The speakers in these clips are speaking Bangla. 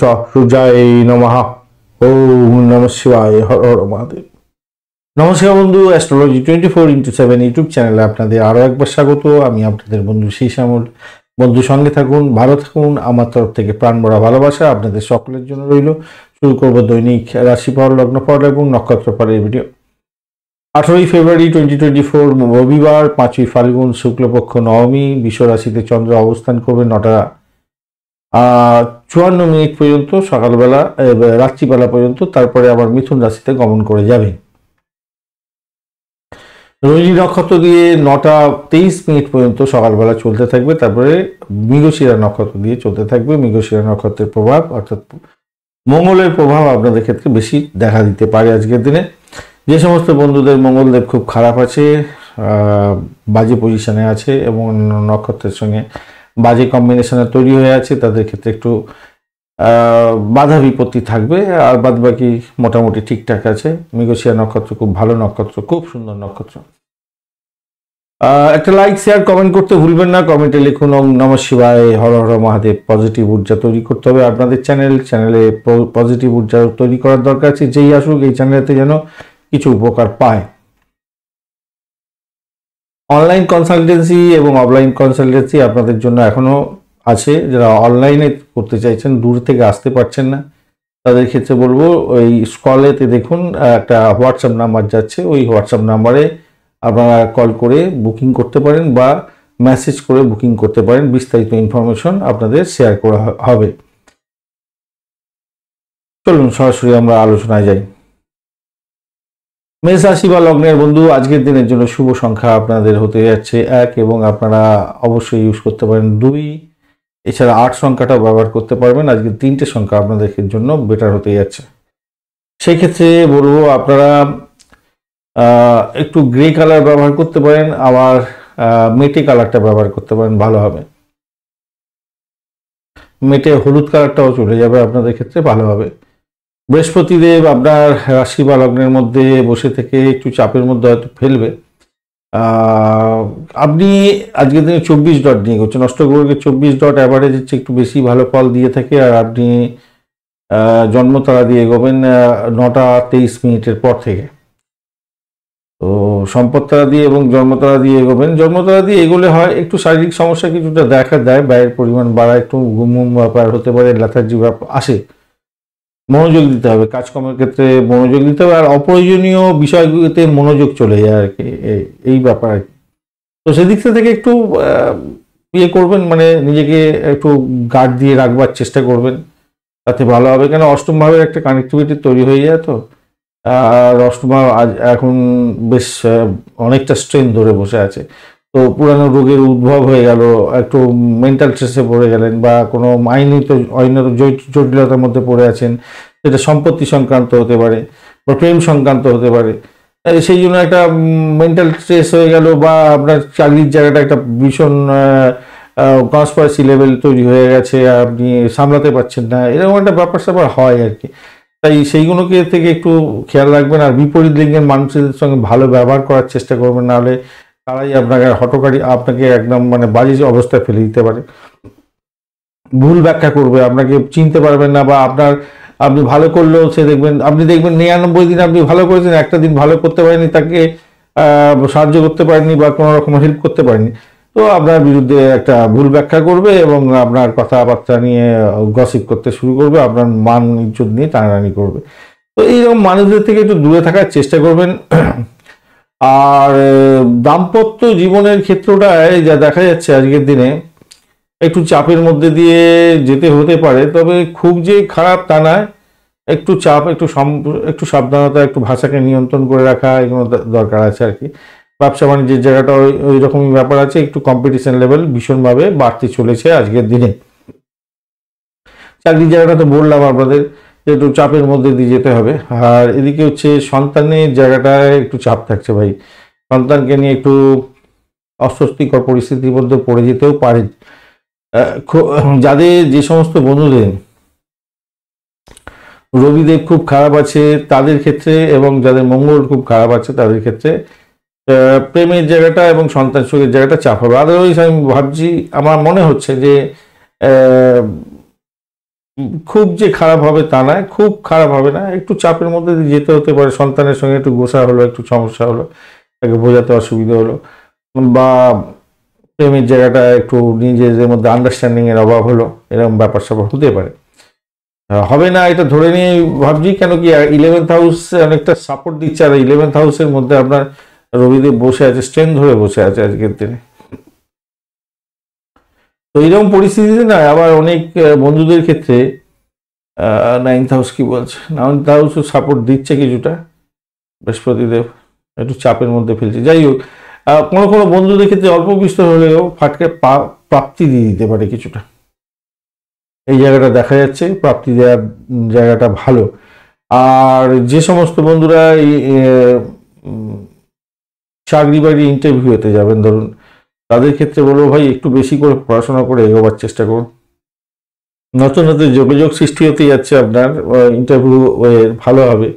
সূর্যায় নমঃ। ওম নমঃ শিবায়। হর হর মহাদেব। নমস্কার বন্ধু, অ্যাস্ট্রোলজি 24x7 ইউটিউব চ্যানেলে আপনাদের আরও একবার স্বাগত। আমি আপনাদের বন্ধু সেই শ্যামল। বন্ধু সঙ্গে থাকুন, ভালো থাকুন। আমার তরফ থেকে প্রাণ ভরা ভালোবাসা আপনাদের সকলের জন্য রইল। শুরু করব দৈনিক রাশিফল, লগ্নফল এবং নক্ষত্রফলের ভিডিও। 18 ফেব্রুয়ারি 2024 রবিবার, 5ই ফাল্গুন, শুক্লপক্ষ নবমী। বৃষ রাশিতে চন্দ্র অবস্থান করবে 9:54 পর্যন্ত, সকালবেলা রাত্রিবেলা পর্যন্ত। তারপরে আবার মিথুন রাশিতে গমন করে যাবে। রোহিণী নক্ষত্র দিয়ে 9:23 পর্যন্ত সকালবেলা চলতে থাকবে। তারপরে মৃগশিরা নক্ষত্র দিয়ে চলতে থাকবে। মৃগশিরা নক্ষত্রের প্রভাব অর্থাৎ মঙ্গলের প্রভাব আপনাদের ক্ষেত্রে বেশি দেখা দিতে পারে আজকের দিনে। যে সমস্ত বন্ধুদের মঙ্গলদেব খুব খারাপ আছে, বাজে পজিশনে আছে এবং নক্ষত্রের সঙ্গে বাজে কম্বিনেশনে তৈরি হয়ে আছে, তাদের ক্ষেত্রে একটু বাধা বিপত্তি থাকবে। আর বাদ বাকি মোটামুটি ঠিকঠাক আছে। মৃগশিরা নক্ষত্র খুব ভালো নক্ষত্র, খুব সুন্দর নক্ষত্র। একটা লাইক, শেয়ার, কমেন্ট করতে ভুলবেন না। কমেন্টে লিখুন ওম নমঃ শিবায়, হর হর মহাদেব। পজিটিভ ঊর্জা তৈরি করতে হবে আপনাদের চ্যানেলে পজিটিভ ঊর্জা তৈরি করার দরকার আছে। যেই আসুক এই চ্যানেলেতে যেন কিছু উপকার পায়। অনলাইন কনসালটেন্সি এবং অফলাইন কনসালটেন্সি আপনাদের জন্য এখনো আছে। যারা অনলাইনে করতে চাইছেন, দূর থেকে আসতে পারছেন না, তাদের ক্ষেত্রে বলবো ওই স্ক্রলেতে দেখুন একটা হোয়াটসঅ্যাপ নাম্বার যাচ্ছে। ওই হোয়াটসঅ্যাপ নাম্বারে আপনারা কল করে বুকিং করতে পারেন বা মেসেজ করে বুকিং করতে পারেন। বিস্তারিত ইনফরমেশন আপনাদের শেয়ার করা হবে। চলুন সরাসরি আমরা আলোচনায় যাই। মেষ রাশি বা লগ্নের বন্ধু, আজকের দিনের জন্য শুভ সংখ্যা আপনাদের হতে যাচ্ছে 1 এবং আপনারা অবশ্যই ইউজ করতে পারেন 2। এছাড়া 8 সংখ্যাটাও ব্যবহার করতে পারবেন। আজকে 3টে সংখ্যা আপনাদের জন্য বেটার হতে যাচ্ছে। সেই ক্ষেত্রে বলবো আপনারা একটু গ্রে কালার ব্যবহার করতে পারেন, আবার মেটে কালারটা ব্যবহার করতে পারেন, ভালো হবে। মেটে হলুদ কালারটাও চলে যাবে আপনাদের ক্ষেত্রে, ভালো হবে। বৃহস্পতিদেব আপনার রাশি বা লগ্নের মধ্যে বসে থেকে একটু চাপের মধ্যে হয়তো ফেলবে। আপনি আজকের দিনে 24 ডট নিয়ে করছেন। অষ্টগ্রহকে 24 ডট অ্যাভারেজ হচ্ছে একটু বেশি ভালো ফল দিয়ে থাকে। আর আপনি জন্মতারা দিয়ে এগোবেন 9:23 পর থেকে। তো সম্পদতারা দিয়ে এবং জন্মতারা দিয়ে এগোবেন। জন্মতারা দিয়ে এগোলে হয় একটু শারীরিক সমস্যা কিছুটা দেখা দেয়, ব্যয়ের পরিমাণ বাড়ায়, একটু ঘুম ব্যাপার হতে পারে, লেথার্জি ব্যাপার আসে। মনোযোগ দিতে হবে, কাজকর্মের ক্ষেত্রে মনোযোগ দিতে হবে। আর অপ্রয়োজনীয় বিষয়গুলিতে মনোযোগ চলে যায় আর কি, এই ব্যাপার আর কি। তো সেদিক থেকে একটু ইয়ে করবেন, মানে নিজেকে একটু গার্ড দিয়ে রাখবার চেষ্টা করবেন, তাতে ভালো হবে। কেন অষ্টম ভাবের একটা কানেক্টিভিটি তৈরি হয়ে যায়। তো আর অষ্টম ভাব আজ এখন বেশ অনেকটা স্ট্রেন ধরে বসে আছে। তো পুরানো রোগের উদ্ভব হয়ে গেল, একটু মেন্টাল স্ট্রেসে পড়ে গেলেন বা কোনো আইনত জটিলতার মধ্যে পড়ে আছেন, সেটা সম্পত্তি সংক্রান্ত হতে পারে বা প্রেম সংক্রান্ত হতে পারে। সেই জন্য একটা মেন্টাল স্ট্রেস হয়ে গেল, বা আপনার চাকরির জায়গাটা একটা ভীষণ কনস্পারেসি লেভেল তৈরি হয়ে গেছে, আপনি সামলাতে পারছেন না, এরকম একটা ব্যাপার স্যাপার হয় আর কি। তাই সেইগুলোকে থেকে একটু খেয়াল রাখবেন। আর বিপরীত লিঙ্গের মানুষদের সঙ্গে ভালো ব্যবহার করার চেষ্টা করবেন, নাহলে তারাই আপনাকে একদম মানে বাজে অবস্থায় ফেলে দিতে পারে, ভুল ব্যাখ্যা করবে, আপনাকে চিনতে পারবেন না। বা আপনি ভালো করলেও আপনি দেখবেন 99 দিন আপনি ভালো করেছেন, একটা দিন ভালো করতে পারেনি, তাকে সাহায্য করতে পারেননি বা কোনো রকম হেল্প করতে পারেনি, তো আপনার বিরুদ্ধে একটা ভুল ব্যাখ্যা করবে এবং আপনার কথাবার্তা নিয়ে গসিপ করতে শুরু করবে, আপনার মান ইজ্জত নিয়ে টানাটানি করবে। তো এইরকম মানুষদের থেকে একটু দূরে থাকার চেষ্টা করবেন। আর দাম্পত্য জীবনের ক্ষেত্রটায় যা দেখা যাচ্ছে আজকের দিনে একটু চাপের মধ্যে দিয়ে যেতে হতে পারে, তবে খুব যে খারাপ তা নয়। একটু চাপ, একটু সাবধানতা, একটু ভাষাকে নিয়ন্ত্রণ করে রাখা, এগুলো দরকার আছে আর কি। ব্যবসা বাণিজ্যের জায়গাটা ওই রকমই ব্যাপার আছে। একটু কম্পিটিশন লেভেল ভীষণভাবে বাড়তে চলেছে আজকের দিনে। চাকরির জায়গাটা তো বললাম আপনাদের, একটু চাপের মধ্যে দিয়ে যেতে হবে। আর এদিকে হচ্ছে সন্তানের জায়গাটায় একটু চাপ থাকছে ভাই। সন্তানকে নিয়ে একটু অস্বস্তিকর পরিস্থিতির মধ্যে পড়ে যেতেও পারে। যে সমস্ত বন্ধুদের রবিদেব খুব খারাপ আছে তাদের ক্ষেত্রে, এবং যাদের মঙ্গল খুব খারাপ আছে তাদের ক্ষেত্রে প্রেমের জায়গাটা এবং সন্তান সুখের জায়গাটা চাপ হবে। আদারওয়াইজ আমি ভাবছি, আমার মনে হচ্ছে যে খুব যে খারাপ হবে তা নয়, খুব খারাপ হবে না, একটু চাপের মধ্যে দিয়ে যেতে হতে পারে, সন্তানের সঙ্গে একটু গোসা হলো, একটু সমস্যা হলো, তাকে বোঝাতে অসুবিধা হলো, বা প্রেমের জায়গাটা একটু নিজেদের মধ্যে আন্ডারস্ট্যান্ডিং এর অভাব হলো, এরকম ব্যাপার স্যাপার হতে পারে। হবে না এটা ধরে নিয়ে ভাবছি, কেন কি 11th হাউস অনেকটা সাপোর্ট দিচ্ছে, আর 11th হাউসের মধ্যে আপনার রবিদেব বসে আছে, স্ট্রেন ধরে বসে আছে আজকের দিনে। তো এইরকম পরিস্থিতিতে না আবার অনেক বন্ধুদের ক্ষেত্রে 9th হাউস কি বলছে, 9th হাউসও সাপোর্ট দিচ্ছে কিছুটা, বৃহস্পতিদেব একটু চাপের মধ্যে ফেলছে। যাই হোক, কোনো কোনো বন্ধুদের ক্ষেত্রে অল্প বিস্তর হলেও ফাটকে প্রাপ্তি দিয়ে দিতে পারে কিছুটা, এই জায়গাটা দেখা যাচ্ছে, প্রাপ্তি দেওয়ার জায়গাটা ভালো। আর যে সমস্ত বন্ধুরা এই চাকরি বাকরি ইন্টারভিউতে যাবেন ধরুন, তাদের ক্ষেত্রে বলবো ভাই একটু বেশি করে পড়াশোনা করে এগোবার চেষ্টা করুন। নতুন নতুন যোগাযোগ সৃষ্টি হতে যাচ্ছে, আপনার ইন্টারভিউ ভালো হবে,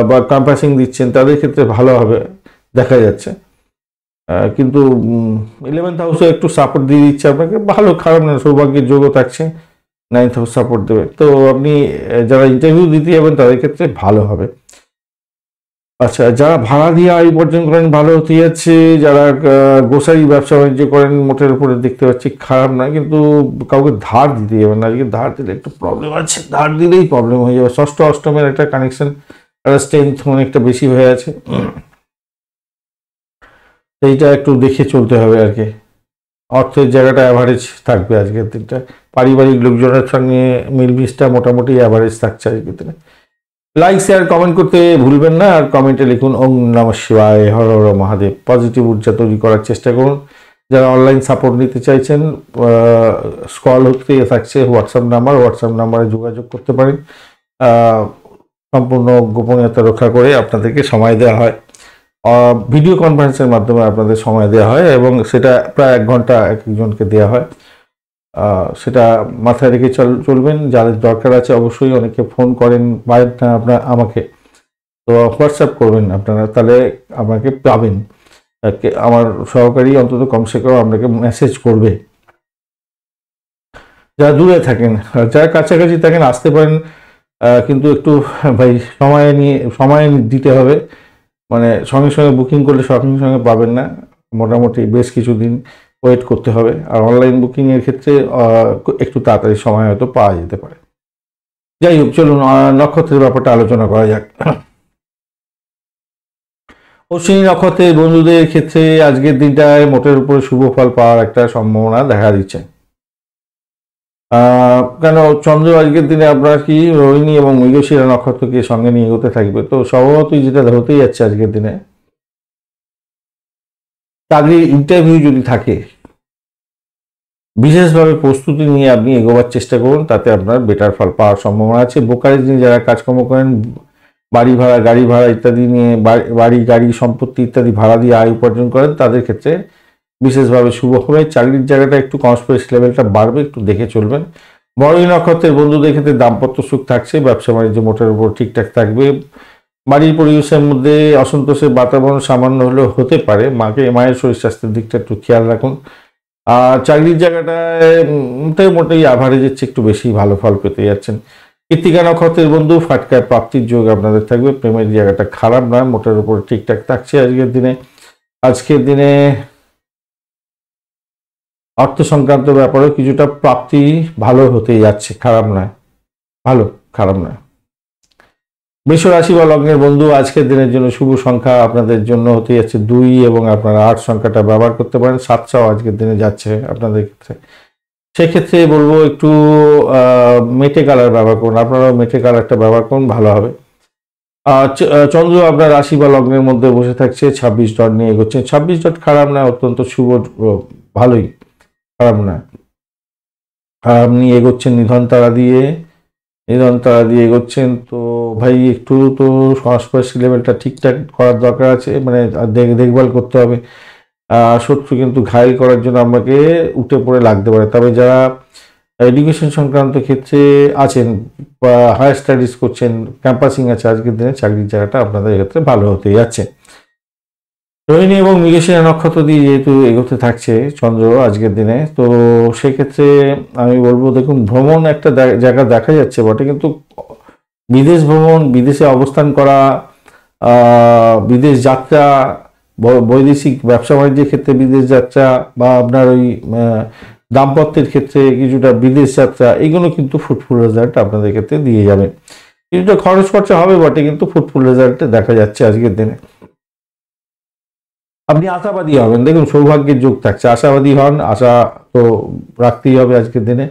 বা ক্যাম্পাসিং দিচ্ছেন তাদের ক্ষেত্রে ভালো হবে দেখা যাচ্ছে। কিন্তু 11th হাউসে একটু সাপোর্ট দিয়ে দিচ্ছে আপনাকে, ভালো খারাপ না, সৌভাগ্যের যোগও থাকছে, 9th হাউস সাপোর্ট দেবে। তো আপনি যারা ইন্টারভিউ দিতে যাবেন তাদের ক্ষেত্রে ভালো হবে। আচ্ছা, যারা ভাড়া দিয়ে আয় উপার্জন করেন ভালো হতে যাচ্ছে, যারা গ্রোসারি ব্যবসা বাণিজ্য করেন মোটের উপরে দেখতে পাচ্ছি খারাপ না, কিন্তু কাউকে ধার দিতে যাবেন না, আজকে ধার দিলে একটু প্রবলেম আছে, ধার দিলেই প্রবলেম হয়ে যাবে। ষষ্ঠ অষ্টমের একটা কানেকশন, একটা স্ট্রেংথ অনেকটা বেশি হয়ে আছে, এইটা একটু দেখে চলতে হবে আর কি। অর্থের জায়গাটা অ্যাভারেজ থাকবে আজকের দিনটা, পারিবারিক লোকজনের সঙ্গে মিলমিশটা মোটামুটি অ্যাভারেজ থাকছে আজকের দিনে। লাইক শেয়ার কমেন্ট করতে ভুলবেন না, আর কমেন্টে লিখুন ওম নমঃ শিবায়, হর হর মহাদেব। পজিটিভ ঊর্জা তৈরি করার চেষ্টা করুন। যারা অনলাইন সাপোর্ট নিতে চাইছেন, স্ক্রল হতে থাকছে হোয়াটসঅ্যাপ নাম্বারে যোগাযোগ করতে পারেন। সম্পূর্ণ গোপনীয়তা রক্ষা করে আপনাদেরকে সময় দেওয়া হয়, ভিডিও কনফারেন্সের মাধ্যমে আপনাদের সময় দেওয়া হয়, এবং সেটা প্রায় 1 ঘন্টা এক একজনকে দেওয়া হয়। সেটা মাথায় রেখে চলবেন। যাদের দরকার আছে অবশ্যই, অনেকে ফোন করেন বাইরে না আপনার আমাকে, তো হোয়াটসঅ্যাপ করবেন আপনারা, তাহলে আমাকে পাবেন। আমার সহকারী অন্তত কমসে কম আপনাকে মেসেজ করবে। যারা দূরে থাকেন, যারা কাছাকাছি থাকেন আসতে পারেন, কিন্তু একটু ভাই সময় দিতে হবে, মানে সঙ্গে সঙ্গে বুকিং করলে সঙ্গে সঙ্গে পাবেন না, মোটামুটি বেশ কিছুদিন ওয়েট করতে হবে। আর অনলাইন বুকিংয়ের ক্ষেত্রে একটু তাড়াতাড়ি সময় হয়তো পাওয়া যেতে পারে। যাই হোক, চলুন নক্ষত্রের ব্যাপারটা আলোচনা করা যাক। অশ্বিনী নক্ষত্রের বন্ধুদের ক্ষেত্রে আজকের দিনটায় মোটের উপরে শুভ ফল পাওয়ার একটা সম্ভাবনা দেখা দিচ্ছে। কেন, চন্দ্র আজকের দিনে আপনার কি রোহিণী এবং মৃগশিরা নক্ষত্রকে সঙ্গে নিয়ে এগোতে থাকবে, তো স্বভাবতই যেটা হতেই যাচ্ছে আজকের দিনে, চাকরির ইন্টারভিউ যদি থাকে বিশেষভাবে প্রস্তুতি নিয়ে আপনি এগোবার চেষ্টা করুন, তাতে আপনার বেটার ফল পাওয়ার সম্ভাবনা আছে। ব্রোকারেজ নিয়ে যারা কাজকর্ম করেন, বাড়ি ভাড়া গাড়ি ভাড়া ইত্যাদি নিয়ে, বাড়ি গাড়ি সম্পত্তি ইত্যাদি ভাড়া দিয়ে আয় উপার্জন করেন, তাদের ক্ষেত্রে বিশেষভাবে শুভ হবে। চাকরির জায়গাটা একটু কনস্পিরেস লেভেলটা বাড়বে, একটু দেখে চলবেন। বড়ই নক্ষত্রের বন্ধুদের ক্ষেত্রে দাম্পত্য সুখ থাকছে, ব্যবসা বাণিজ্য মোটের উপর ঠিকঠাক থাকবে। বাড়ির পরিবেশের মধ্যে অসন্তোষের বাতাবরণ সামান্য হলেও হতে পারে, মায়ের শরীর স্বাস্থ্যের দিকটা একটু খেয়াল রাখুন। আর চাকরির জায়গাটায় মোটামুটি অ্যাভারেজের চেয়ে একটু বেশি ভালো ফল পেতে যাচ্ছেন। কৃত্তিকা নক্ষত্রের বন্ধু ফাটকায় প্রাপ্তির যোগ আপনাদের থাকবে, প্রেমের জায়গাটা খারাপ নয়, মোটের উপর ঠিকঠাক থাকছে আজকের দিনে অর্থ সংক্রান্ত ব্যাপারে কিছুটা প্রাপ্তি ভালো হতে যাচ্ছে, খারাপ নয়, ভালো, খারাপ নয়। বৃষ রাশি বা লগ্নের বন্ধু, আজকের দিনের জন্য শুভ সংখ্যা আপনাদের জন্য হতে যাচ্ছে 2, এবং আপনারা 8 সংখ্যাটা ব্যবহার করতে পারেন। 7টাও আজকের দিনে যাচ্ছে আপনাদের ক্ষেত্রে, সেক্ষেত্রে বলবো একটু মেটে কালার ব্যবহার করুন, আপনারাও মেটে কালারটা ব্যবহার করুন, ভালো হবে। চন্দ্র আপনার রাশি বা লগ্নের মধ্যে বসে থাকছে, 26 ডট নিয়ে এগোচ্ছেন। 26 ডট খারাপ না, অত্যন্ত শুভ, ভালোই, খারাপ না। আপনি এগোচ্ছেন নিধন তারা দিয়ে এগোচ্ছেন, তো ভাই একটু তো সংস্পর্শ লেভেলটা ঠিকঠাক করার দরকার আছে, মানে দেখভাল করতে হবে। শত্রু কিন্তু ঘায়েল করার জন্য আমাকে উঠে পড়ে লাগতে পারে। তবে যারা এডুকেশন সংক্রান্ত ক্ষেত্রে আছেন বা হায়ার স্টাডিজ করছেন, ক্যাম্পাসিং আছে, আজকের দিনে চাকরির জায়গাটা আপনাদের ক্ষেত্রে ভালো হতে যাচ্ছে। রোহিণী এবং মৃগশিরা নক্ষত্র দিয়ে যেহেতু এগোতে থাকছে চন্দ্র আজকের দিনে, তো সেক্ষেত্রে আমি বলবো দেখুন ভ্রমণ একটা জায়গা দেখা যাচ্ছে বটে, কিন্তু বিদেশ ভ্রমণ, বিদেশে অবস্থান করা, বিদেশ যাত্রা, বৈদেশিক ব্যবসা বাণিজ্যের ক্ষেত্রে বিদেশ যাত্রা, বা আপনার ওই দাম্পত্যের ক্ষেত্রে কিছুটা বিদেশ যাত্রা, এগুলো কিন্তু ফ্রুটফুল রেজাল্ট আপনাদের ক্ষেত্রে দিয়ে যাবে। কিছুটা খরচ খরচা হবে বটে, কিন্তু ফ্রুটফুল রেজাল্ট দেখা যাচ্ছে আজকের দিনে। আপনি আশাবাদী হবেন, দেখুন সৌভাগ্যের যোগ থাকছে, আশাবাদী হন, আশা তো রাখতেই হবে আজকের দিনে।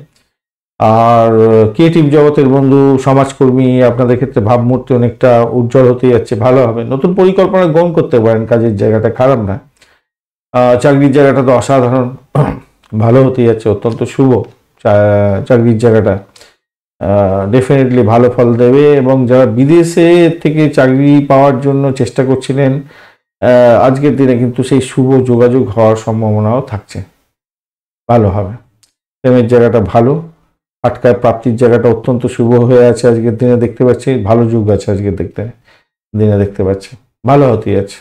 আর ক্রিয়েটিভ জগতের বন্ধু, সমাজকর্মী, আপনাদের ক্ষেত্রে ভাবমূর্তি অনেকটা উজ্জ্বল হতে যাচ্ছে, ভালো হবে। নতুন পরিকল্পনা গ্রহণ করতে পারেন, কাজের জায়গাটা খারাপ না। চাকরির জায়গাটা তো অসাধারণ ভালো হতে যাচ্ছে, অত্যন্ত শুভ। চাকরির জায়গাটা ডেফিনেটলি ভালো ফল দেবে, এবং যারা বিদেশে থেকে চাকরি পাওয়ার জন্য চেষ্টা করছিলেন আজকের দিনে কিন্তু সেই শুভ যোগাযোগ হওয়ার সম্ভাবনাও থাকছে, ভালো হবে। প্রেমের জায়গাটা ভালো, আটকায় প্রাপ্তির জায়গাটা অত্যন্ত শুভ হয়ে আছে আজকের দিনে দেখতে পাচ্ছি, ভালো যোগ আছে আজকের দিনে দেখতে পাচ্ছি, ভালো হতে যাচ্ছে।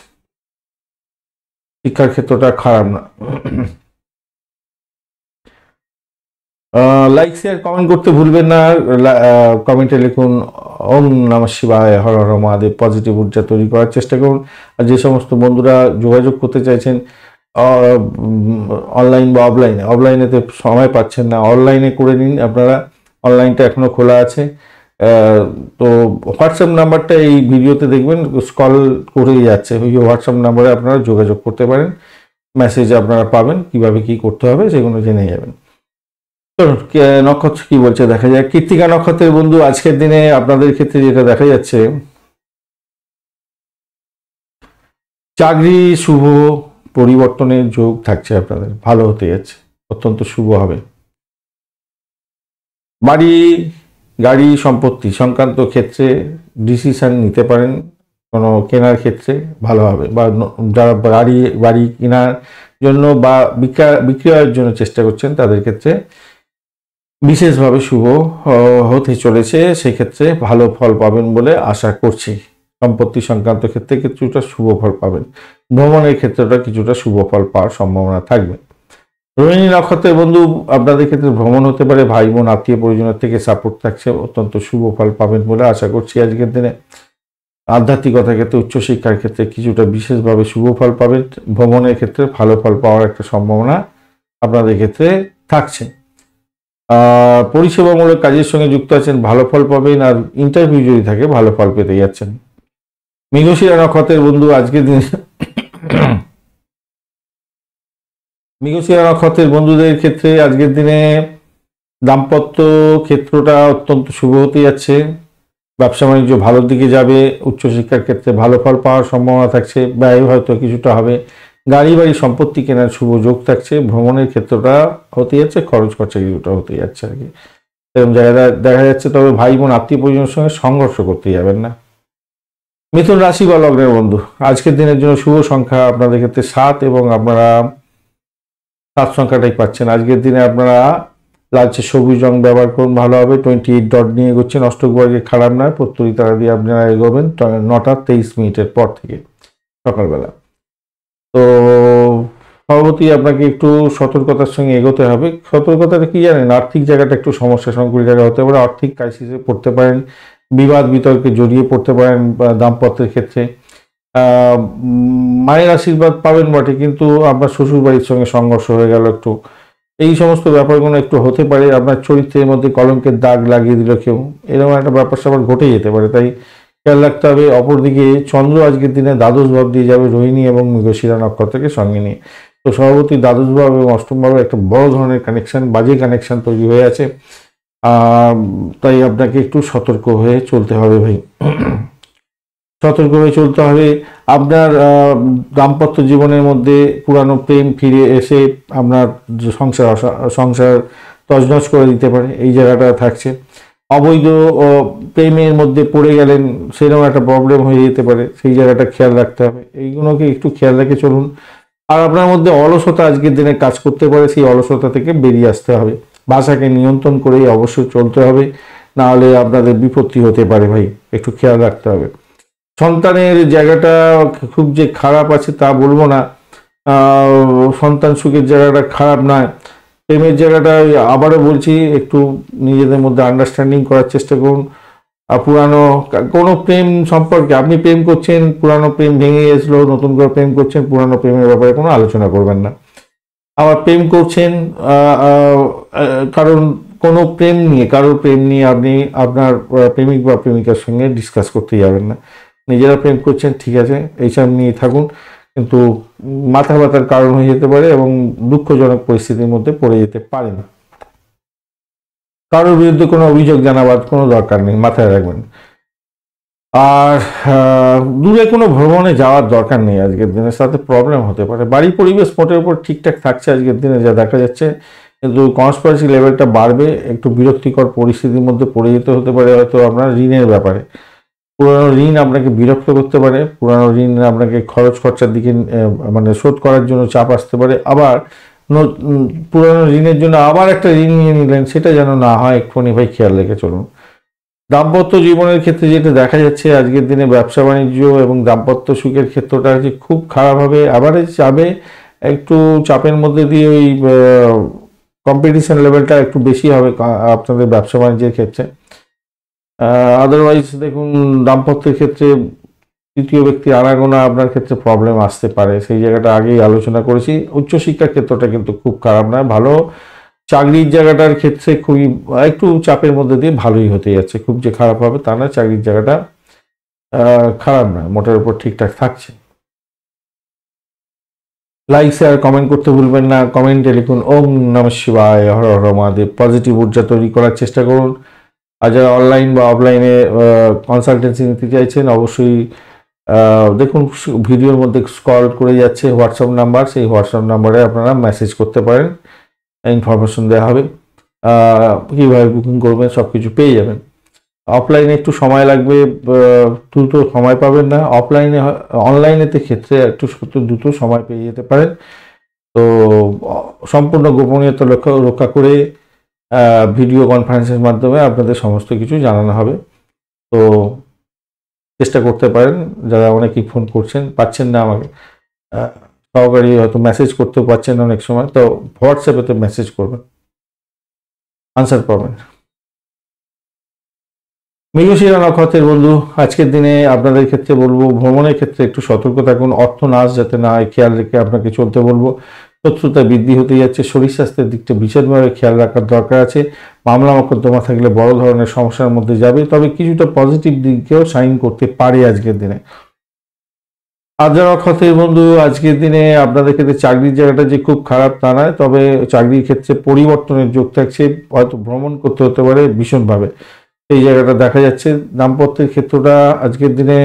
শিক্ষার ক্ষেত্রটা খারাপ না। লাইক শেয়ার কমেন্ট করতে ভুলবেন না। কমেন্টে লিখুন ওম নমঃ শিবায়, হর হর মহাদেব। পজিটিভ ঊর্জা তৈরি করার চেষ্টা করুন। আর যে সমস্ত বন্ধুরা যোগাযোগ করতে চাইছেন অনলাইন বা অফলাইনেতে সময় পাচ্ছেন না, অনলাইনে করে নিন আপনারা, অনলাইনটা এখনো খোলা আছে। তো হোয়াটসঅ্যাপ নাম্বারটা এই ভিডিওতে দেখবেন স্ক্রল করেই যাচ্ছে, ওই হোয়াটসঅ্যাপ নাম্বারে আপনারা যোগাযোগ করতে পারেন, মেসেজ আপনারা পাবেন, কিভাবে কি করতে হবে সেগুলো জেনে যাবেন। নক্ষত্র কি বলছে দেখা যায়। কৃত্তিকা নক্ষত্রের বন্ধু আজকের দিনে আপনাদের ক্ষেত্রে যেটা দেখা যাচ্ছে, চাকরি শুভ পরিবর্তনের যোগ থাকছে, আপনাদের ভালো হতে যাচ্ছে, অত্যন্ত শুভ হবে। বাড়ি, গাড়ি, সম্পত্তি সংক্রান্ত ক্ষেত্রে ডিসিশন নিতে পারেন, কোনো কেনার ক্ষেত্রে ভালো হবে, বা যারা বাড়ি কেনার জন্য বা বিক্রয়ের জন্য চেষ্টা করছেন তাদের ক্ষেত্রে বিশেষভাবে শুভ হতে চলেছে, সেক্ষেত্রে ভালো ফল পাবেন বলে আশা করছি। সম্পত্তি সংক্রান্ত ক্ষেত্রে কিছুটা শুভ ফল পাবেন, ভ্রমণের ক্ষেত্রটা কিছুটা শুভ ফল পাওয়ার সম্ভাবনা থাকবে। রোহিণী নক্ষত্রের বন্ধু আপনাদের ক্ষেত্রে ভ্রমণ হতে পারে, ভাই বোন আত্মীয় পরিজনের থেকে সাপোর্ট থাকছে, অত্যন্ত শুভ ফল পাবেন বলে আশা করছি আজকের দিনে। আধ্যাত্মিকতার ক্ষেত্রে, উচ্চশিক্ষার ক্ষেত্রে কিছুটা বিশেষভাবে শুভ ফল পাবেন, ভ্রমণের ক্ষেত্রে ভালো ফল পাওয়ার একটা সম্ভাবনা আপনাদের ক্ষেত্রে থাকছে। পরিষেবামূলক কাজের সঙ্গে যুক্ত আছেন, ভালো ফল পাবেন, আর ইন্টারভিউ যদি থাকে ভালো ফল পেতে যাচ্ছেন। মৃগশিরা নক্ষত্রের বন্ধু আজকের দিনে মৃগশিরা নক্ষত্রের বন্ধুদের ক্ষেত্রে আজকের দিনে দাম্পত্য ক্ষেত্রটা অত্যন্ত শুভ হতে যাচ্ছে, ব্যবসা বাণিজ্য ভালোর দিকে যাবে, উচ্চশিক্ষার ক্ষেত্রে ভালো ফল পাওয়ার সম্ভাবনা থাকছে, ব্যয় হয়তো কিছুটা হবে, গাড়ি বাড়ি সম্পত্তি কেনার শুভ যোগ থাকছে, ভ্রমণের ক্ষেত্রটা হতে যাচ্ছে, খরচ খরচা কিছুটা হতে যাচ্ছে আর কি, এরকম জায়গায় দেখা যাচ্ছে। তবে ভাই বোন আত্মীয় পরিজনের সঙ্গে সংঘর্ষ করতে যাবেন না। মিথুন রাশি বা লগ্নের বন্ধু আজকের দিনের জন্য শুভ সংখ্যা আপনাদের ক্ষেত্রে 7, এবং আপনারা 7 সংখ্যাটাই পাচ্ছেন। আজকের দিনে আপনারা লালচে সবুজ রং ব্যবহার করুন, ভালো হবে। 28 ডট নিয়ে এগোচ্ছেন, অষ্টকবর্গে খারাপ নয়, প্রত্যরী তারা দিয়ে আপনারা এগোবেন 9টা 23 মিনিটের পর থেকে সকালবেলা। তো সভাপতি আপনাকে একটু সতর্কতার সঙ্গে এগোতে হবে। সতর্কতাটা কি জানেন, আর্থিক জায়গাটা একটু সমস্যা সংকুল জায়গা হতে পারে, আর্থিক ক্রাইসিসে পড়তে পারেন, বিবাদ বিতর্কে জড়িয়ে পড়তে পারেন, দাম্পত্যের ক্ষেত্রে মায়ের আশীর্বাদ পাবেন বটে, কিন্তু আপনার শ্বশুর বাড়ির সঙ্গে সংঘর্ষ হয়ে গেল একটু, এই সমস্ত ব্যাপারগুলো একটু হতে পারে। আপনার চরিত্রের মধ্যে কলঙ্কের দাগ লাগিয়ে দিল কেউ, এরকম একটা ব্যাপার স্যাপার ঘটে যেতে পারে, তাই খেয়াল রাখতে হবে। অপরদিকে চন্দ্র আজকের দিনে দ্বাদশ ভাব দিয়ে যাবে রোহিণী এবং মৃগশিরা নক্ষত্রকে সঙ্গে নিয়ে, তো সভাপতি দ্বাদশ ভাব এবং অষ্টম ভাবে একটা বড় ধরনের কানেকশন, বাজে কানেকশন তৈরি হয়ে আছে, তাই আপনাকে একটু সতর্ক হয়ে চলতে হবে ভাই, সতর্ক হয়ে চলতে হবে। আপনার দাম্পত্য জীবনের মধ্যে পুরানো প্রেম ফিরে এসে আপনার সংসার তছনছ করে দিতে পারে, এই জায়গাটা থাকছে। অবৈধ প্রেমের মধ্যে পড়ে গেলেন, সেরকম একটা প্রবলেম হয়ে যেতে পারে, সেই জায়গাটা খেয়াল রাখতে হবে, এইগুলোকে একটু খেয়াল রেখে চলুন। আর আপনার মধ্যে অলসতা আজকের দিনে কাজ করতে পারে, সেই অলসতা থেকে বেরিয়ে আসতে হবে, ভাষাকে নিয়ন্ত্রণ করেই অবশ্যই চলতে হবে, না হলে আপনাদের বিপত্তি হতে পারে ভাই, একটু খেয়াল রাখতে হবে। সন্তানের জায়গাটা খুব যে খারাপ আছে তা বলবো না, সন্তান সুখের জায়গাটা খারাপ নয়। প্রেমের জায়গাটা আবারও বলছি, একটু নিজেদের মধ্যে আন্ডারস্ট্যান্ডিং করার চেষ্টা করুন। পুরানো কোনো প্রেম সম্পর্কে আপনি প্রেম করছেন, পুরানো প্রেম ভেঙে গেছিলো, নতুন করে প্রেম করছেন, পুরানো প্রেমের ব্যাপারে কোনো আলোচনা করবেন না। আবার প্রেম করছেন, কারণ কোনো প্রেম নিয়ে কারোর প্রেম নিয়ে আপনি আপনার প্রেমিক বা প্রেমিকার সঙ্গে ডিসকাস করতে যাবেন না। নিজেরা প্রেম করছেন, ঠিক আছে, এইসব নিয়ে থাকুন, কিন্তু মাথা ব্যথার কারণ হয়ে যেতে পারে এবং দুঃখজনক পরিস্থিতির মধ্যে পড়ে যেতে পারেন। কারোর বিরুদ্ধে কোনো অভিযোগ জানাবার কোনো দরকার নেই, মাথায় রাখবেন। আর দূরে কোনো ভ্রমণে যাওয়ার দরকার নেই আজকের দিনে, সাথে প্রবলেম হতে পারে। বাড়ির পরিবেশ মোটের উপর ঠিকঠাক থাকছে আজকের দিনে যা দেখা যাচ্ছে, কিন্তু কনস্পিরেসি লেভেলটা বাড়বে, একটু বিরক্তিকর পরিস্থিতির মধ্যে পড়ে যেতে হতে পারে হয়তো আপনার ঋণের ব্যাপারে। পুরানো ঋণ আপনাকে বিরক্ত করতে পারে, পুরানো ঋণ আপনাকে খরচ খরচার দিকে মানে শোধ করার জন্য চাপ আসতে পারে। আবার পুরানো ঋণের জন্য আবার একটা ঋণ নিয়ে নিলেন, সেটা যেন না হয়, একটুখানি ভাই খেয়াল রেখে চলুন। দাম্পত্য জীবনের ক্ষেত্রে যেটা দেখা যাচ্ছে আজকের দিনে, ব্যবসা বাণিজ্য এবং দাম্পত্য সুখের ক্ষেত্রটা যে খুব খারাপ হবে, অ্যাভারেজ যাবে, একটু চাপের মধ্যে দিয়ে ওই কম্পিটিশন লেভেলটা একটু বেশি হবে আপনাদের ব্যবসা বাণিজ্যের ক্ষেত্রে। আদারওয়াইজ দেখুন, দাম্পত্যের ক্ষেত্রে তৃতীয় ব্যক্তি আনাগোনা আপনার ক্ষেত্রে প্রবলেম আসতে পারে, সেই জায়গাটা আগেই আলোচনা করেছি। উচ্চশিক্ষার ক্ষেত্রটা কিন্তু খুব খারাপ নয়, ভালো। চাকরির জায়গাটার ক্ষেত্রে খুবই একটু চাপের মধ্যে দিয়ে ভালোই হতে যাচ্ছে, খুব যে খারাপ হবে তা না। চাকরির জায়গাটা খারাপ নয়, মোটের উপর ঠিকঠাক থাকছে। লাইক শেয়ার কমেন্ট করতে ভুলবেন না। কমেন্টে লিখুন ওম নমঃ শিবায়, হর হর মহাদেব। পজিটিভ ঊর্জা তৈরি করার চেষ্টা করুন। আর যারা অনলাইন বা অফলাইনে কনসালটেন্সি নিতে চাইছেন, অবশ্যই দেখুন ভিডিওর মধ্যে স্ক্রল করে যাচ্ছে হোয়াটসঅ্যাপ নাম্বার, সেই হোয়াটসঅ্যাপ নাম্বারে আপনারা মেসেজ করতে পারেন, ইনফরমেশন দেওয়া হবে, কীভাবে বুকিং করবেন সব কিছু পেয়ে যাবেন। অফলাইনে একটু সময় লাগবে, দ্রুত সময় পাবেন না। অফলাইনে অনলাইনেতে ক্ষেত্রে একটু দ্রুত সময় পেয়ে যেতে পারেন। তো সম্পূর্ণ গোপনীয়তা রক্ষা করে ভিডিও কনফারেন্সের মাধ্যমে আপনাদের সমস্ত কিছু জানানো হবে। তো চেষ্টা করতে পারেন। যারা অনেকেই ফোন করছেন, পাচ্ছেন না আমাকে, সহকারী হয়তো মেসেজ করতেও পারছেন না অনেক সময়, তো হোয়াটসঅ্যাপেতে মেসেজ করবেন, আনসার পাবেন। মৃগশিরা নক্ষত্রের বন্ধু, আজকের দিনে আপনাদের ক্ষেত্রে বলবো, ভ্রমণের ক্ষেত্রে একটু সতর্ক থাকুন, অর্থ নাশ যাতে না হয় খেয়াল রেখে আপনাকে চলতে বলবো। শত্রুতা বৃদ্ধি হতে যাচ্ছে, শরীর স্বাস্থ্যের দিকটা বিশেষভাবে খেয়াল রাখার দরকার আছে। মামলা মোকদ্দমা থাকলে বড় ধরনের সমস্যার মধ্যে যাবে, তবে কিছুটা পজিটিভ দিকেও সাইন করতে পারে আজকের দিনে। আদ্রা নক্ষত্রের বন্ধু, আজকের দিনে আপনাদের ক্ষেত্রে চাকরির জায়গাটা যে খুব খারাপ তা নয়, তবে চাকরির ক্ষেত্রে পরিবর্তনের যোগ থাকছে, হয়তো ভ্রমণ করতে হতে পারে ভীষণভাবে, এই জায়গাটা দেখা যাচ্ছে। দাম্পত্যের ক্ষেত্রটা আজকের দিনে